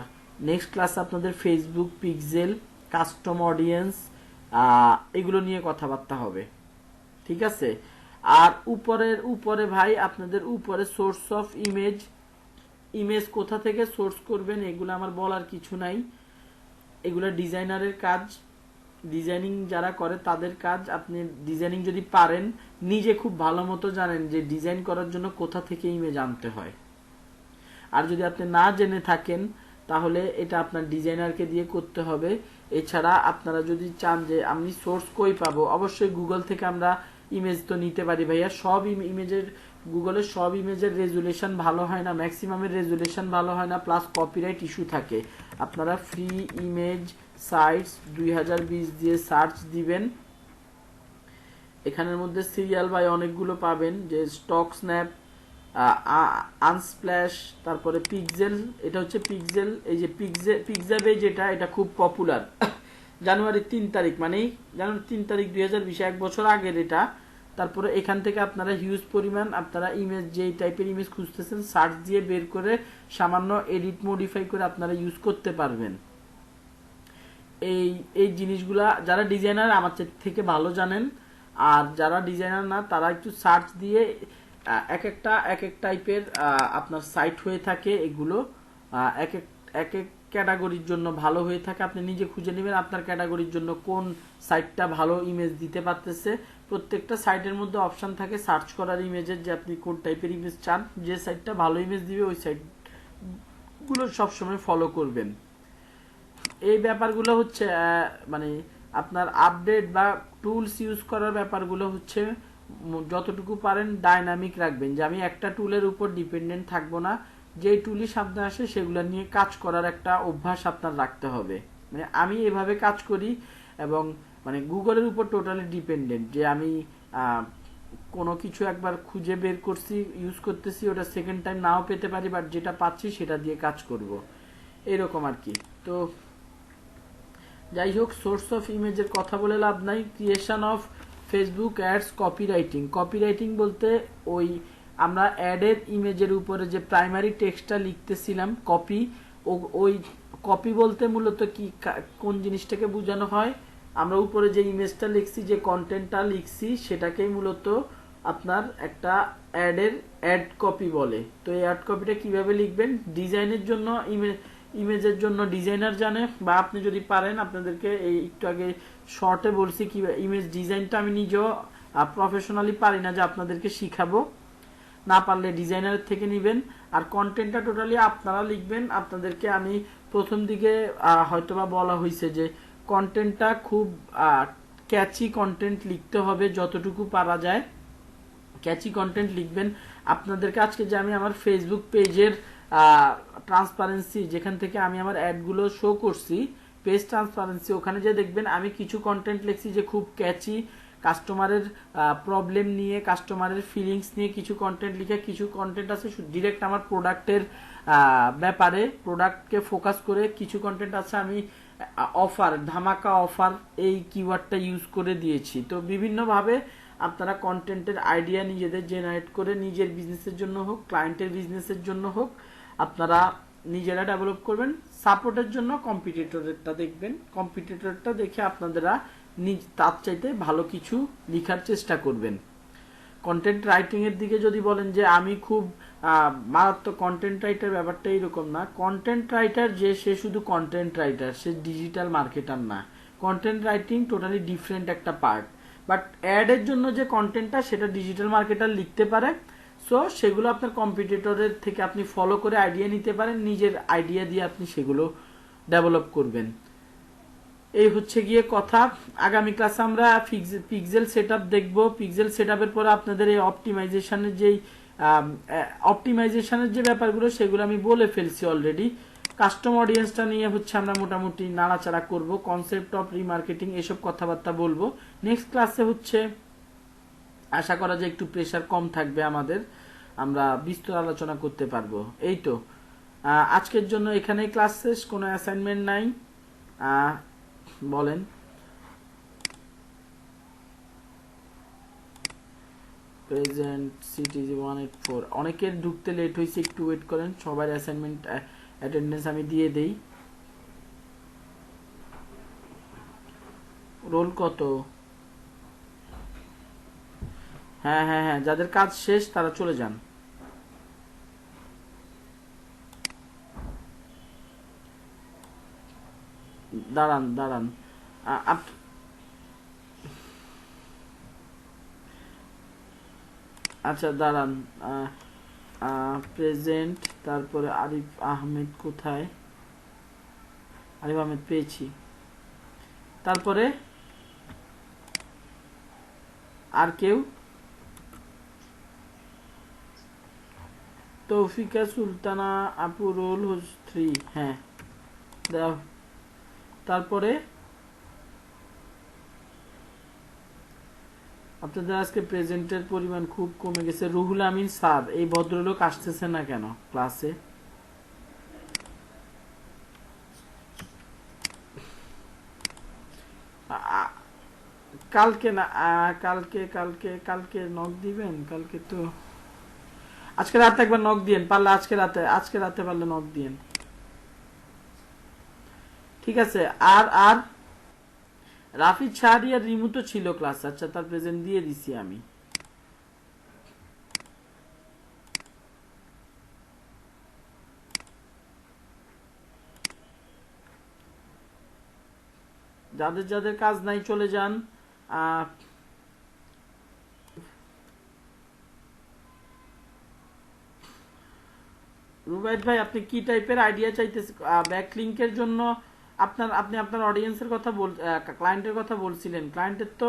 নেক্সট ক্লাস আপনাদের ফেসবুক পিক্সেল, কাস্টম অডিয়েন্স, এগুলো নিয়ে কথাবার্তা হবে, ঠিক আছে। আর উপরে ভাই আপনাদের উপরে সোর্স অফ ইমেজ কোথা থেকে সোর্স করবেন এগুলো আমার বলার কিছু নাই। এগুলো ডিজাইনারের কাজ, ডিজাইনিং যারা করে তাদের কাজ। আপনি ডিজাইনিং যদি পারেন, নিজে খুব ভালো মতো জানেন যে ডিজাইন করার জন্য কোথা থেকে ইমেজ আনতে হয়। আর যদি আপনি না জেনে থাকেন তাহলে এটা আপনার ডিজাইনারকে দিয়ে করতে হবে। এছাড়া আপনারা যদি চান যে আমি সোর্স কই পাবো, অবশ্যই গুগল থেকে আমরা ইমেজ তো নিতে পারি ভাইয়া। সব ইমেজের গুগলের সব ইমেজের রেজুলেশন ভালো হয় না, ম্যাক্সিমামের রেজুলেশন ভালো হয় না, প্লাস কপিরাইট ইস্যু থাকে। আপনারা ফ্রি ইমেজ সাইটস 2020 দিয়ে সার্চ দিবেন, এখানের মধ্যে সিরিয়াল বাই অনেকগুলো পাবেন, যে স্টক স্ন্যাপ, আনস্প্ল্যাশ, তারপরে পিক্সেল। এটা হচ্ছে পিক্সেল, এই যে পিক্সাবে যেটা, এটা খুব পপুলার। জানুয়ারি 3 তারিখ, মানে জানুয়ারি 3 তারিখ 2020, 1 বছর আগের এটা। তারপরে এখান থেকে আপনারা হিউজ পরিমাণ আপনারা ইমেজ, যেই টাইপের ইমেজ খুঁজতেছেন সার্চ দিয়ে বের করে সামান্য এডিট মডিফাই করে আপনারা ইউজ করতে পারবেন। এই জিনিসগুলা যারা ডিজাইনার আমার থেকে ভালো জানেন, আর যারা ডিজাইনার না তারা একটু সার্চ দিয়ে এক এক টাইপের আপনার সাইট হয়ে থাকে। এগুলো এক এক ক্যাটাগরির জন্য ভালো হয়ে থাকে। আপনি নিজে খুঁজে নেবেন আপনার ক্যাটাগরির জন্য কোন সাইটটা ভালো ইমেজ দিতে পারতেছে। প্রত্যেকটা সাইটের মধ্যে অপশন থাকে সার্চ করার ইমেজের, যে আপনি কোন টাইপের ইমেজ চান, যে সাইটটা ভালো ইমেজ দিবে ওই সাইটগুলো সবসময় ফলো করবেন। এই ব্যাপারগুলো হচ্ছে মানে আপনার আপডেট বা টুলস ইউজ করার ব্যাপারগুলো হচ্ছে যতটুকু পারেন ডাইনামিক রাখবেন, যে আমি একটা টুলের উপর ডিপেন্ডেন্ট থাকবো না, যে টুলই সামনে আসে সেগুলো নিয়ে কাজ করার একটা অভ্যাস আপনার রাখতে হবে। মানে আমি এভাবে কাজ করি, এবং মানে গুগলের উপর টোটালি ডিপেন্ডেন্ট, যে আমি কোনো কিছু একবার খুঁজে বের করছি, ইউজ করতেছি, ওটা সেকেন্ড টাইম নাও পেতে পারি, বাট যেটা পাচ্ছি সেটা দিয়ে কাজ করব, এরকম আর কি। তো যাই হোক, সোর্স অফ ইমেজের কথা বলে লাভ নাই। Creation of Facebook ads, copywriting. Copywriting বলতে ওই আমরা অ্যাডের ইমেজের উপরে যে প্রাইমারি টেক্সটটা লিখতেছিলাম কপি, ওই কপি বলতে মূলত কি কোন জিনিসটাকে বোঝানো হয়, আমরা উপরে যে ইমেজটা লিখছি, যে কন্টেন্টটা লিখছি, সেটাকেই মূলত আপনার একটা অ্যাড কপি বলে। তো এই অ্যাড কপিটা কিভাবে লিখবেন, ডিজাইনের জন্য ইমেজের জন্য ডিজাইনার জানে, বা আপনি যদি পারেন, আপনাদেরকে এই একটু আগে শর্টে বলছি কি ইমেজ ডিজাইনটা আমি নিজেও প্রফেশনালি পারি না যে আপনাদেরকে শিখাবো, না পারলে ডিজাইনারের থেকে নেবেন। আর কন্টেন্টটা টোটালি আপনারা লিখবেন। আপনাদেরকে আমি প্রথম দিকে হয়তোবা বলা হয়েছে যে কন্টেন্টটা খুব ক্যাচি কন্টেন্ট লিখতে হবে, যতটুকু পারা যায় ক্যাচি কন্টেন্ট লিখবেন। আপনাদেরকে আজকে যে আমি আমার ফেসবুক পেজের ট্রান্সপারেন্সি, যেখান থেকে আমি আমার অ্যাডগুলো শো করছি, পেজ ট্রান্সপারেন্সি, ওখানে যে দেখবেন আমি কিছু কন্টেন্ট লিখছি যে খুব ক্যাচি, কাস্টমারের প্রবলেম নিয়ে, কাস্টমারের ফিলিংস নিয়ে কিছু কন্টেন্ট লিখে, কিছু কন্টেন্ট আছে ডিরেক্ট আমার প্রোডাক্টের ব্যাপারে, প্রোডাক্টকে ফোকাস করে, কিছু কন্টেন্ট আছে আমি অফার, ধামাকা অফার, এই কিওয়ার্ডটা ইউজ করে দিয়েছি। তো বিভিন্নভাবে আপনারা কন্টেন্টের আইডিয়া নিজেদের জেনারেট করে নিজের বিজনেসের জন্য হোক, ক্লায়েন্টের বিজনেসের জন্য হোক, আপনারা নিজেরা ডেভেলপ করবেন। সাপোর্টের জন্য কম্পিটিটরেরটা দেখবেন, কম্পিটিটরটা দেখে আপনারা তার চাইতে ভালো কিছু লেখার চেষ্টা করবেন। কন্টেন্ট রাইটিং এর দিকে যদি বলেন যে আমি খুব মারাত্মক কন্টেন্ট রাইটার, ব্যাপারটা এরকম না। কন্টেন্ট রাইটার যে সে শুধু কন্টেন্ট রাইটার, সে ডিজিটাল মার্কেটার না। কন্টেন্ট রাইটিং টোটালি ডিফারেন্ট একটা পার্ট, বাট অ্যাডের জন্য যে কন্টেন্টটা সেটা ডিজিটাল মার্কেটার লিখতে পারে। সো সেগুলো আপনার কম্পিটিটরের থেকে আপনি ফলো করে আইডিয়া নিতে পারেন, নিজের আইডিয়া দিয়ে আপনি সেগুলো ডেভেলপ করবেন। এই হচ্ছে গিয়ে কথা। আগামী ক্লাসে আমরা পিক্সেল সেটআপ দেখব। পিক্সেল সেটআপের পরে আপনাদের এই অপটিমাইজেশনের যে ব্যাপারগুলো সেগুলো আমি বলে ফেলছি অলরেডি। কাস্টম অডিয়েন্সটা নিয়ে হচ্ছে আমরা মোটামুটি নাড়াচাড়া করব, কনসেপ্ট অফ রিমার্কেটিং, এসব কথাবার্তা বলবো। নেক্সট ক্লাসে হচ্ছে আশা করা যায় একটু প্রেশার কম থাকবে আমাদের, আমরা বিস্তর আলোচনা করতে পারবো। এই তো আজকের জন্য এখানেই ক্লাস শেষ, কোনো অ্যাসাইনমেন্ট নাই। বলেন। প্রেজেন্ট সিটিজি 184, অনেকের ঢুকতে লেট হয়েছে, একটু ওয়েট করেন, সবার অ্যাসাইনমেন্ট অ্যাটেন্ডেন্স আমি দিয়ে দেই। রোল কত? হ্যাঁ হ্যাঁ হ্যাঁ, যাদের কাজ শেষ তারা চলে যান। দাঁড়ান দাঁড়ান আচ্ছা দাঁড়ান, প্রেজেন্ট, তারপরে আরিফ আহমেদ কোথায়, আরিফ আহমেদ পেয়েছি, তারপরে আর কেউ, তৌফিকা সুলতানা আপু রোল হোজ 3, হ্যাঁ দাও। তারপরে আপনাদের আজকে প্রেজেন্টের পরিমাণ খুব কমে গেছে। রুহুল আমিন স্যার, এই ভদ্রলোক আসতেছে না কেন ক্লাসে? কালকে না, কালকে কালকে কালকে নক দিবেন, কালকে তো আজকে রাতে একবার নক দিয়েন পারলে, আজকে রাতে পারলে নক দিয়েন, ঠিক আছে। আর আর রাফিদ শাহরিয়ার রিমু তো ছিল ক্লাস, আচ্ছা তার প্রেজেন্ট দিয়ে দিছি আমি। যাদের যাদের কাজ নাই চলে যান। রুবাইদ ভাই, আপনি কি টাইপের আইডিয়া চাইতেছেন ব্যাকলিংকের জন্য? আপনি আপনার অডিয়েন্সের কথা ক্লায়েন্টের কথা বলছিলেন, ক্লায়েন্টের তো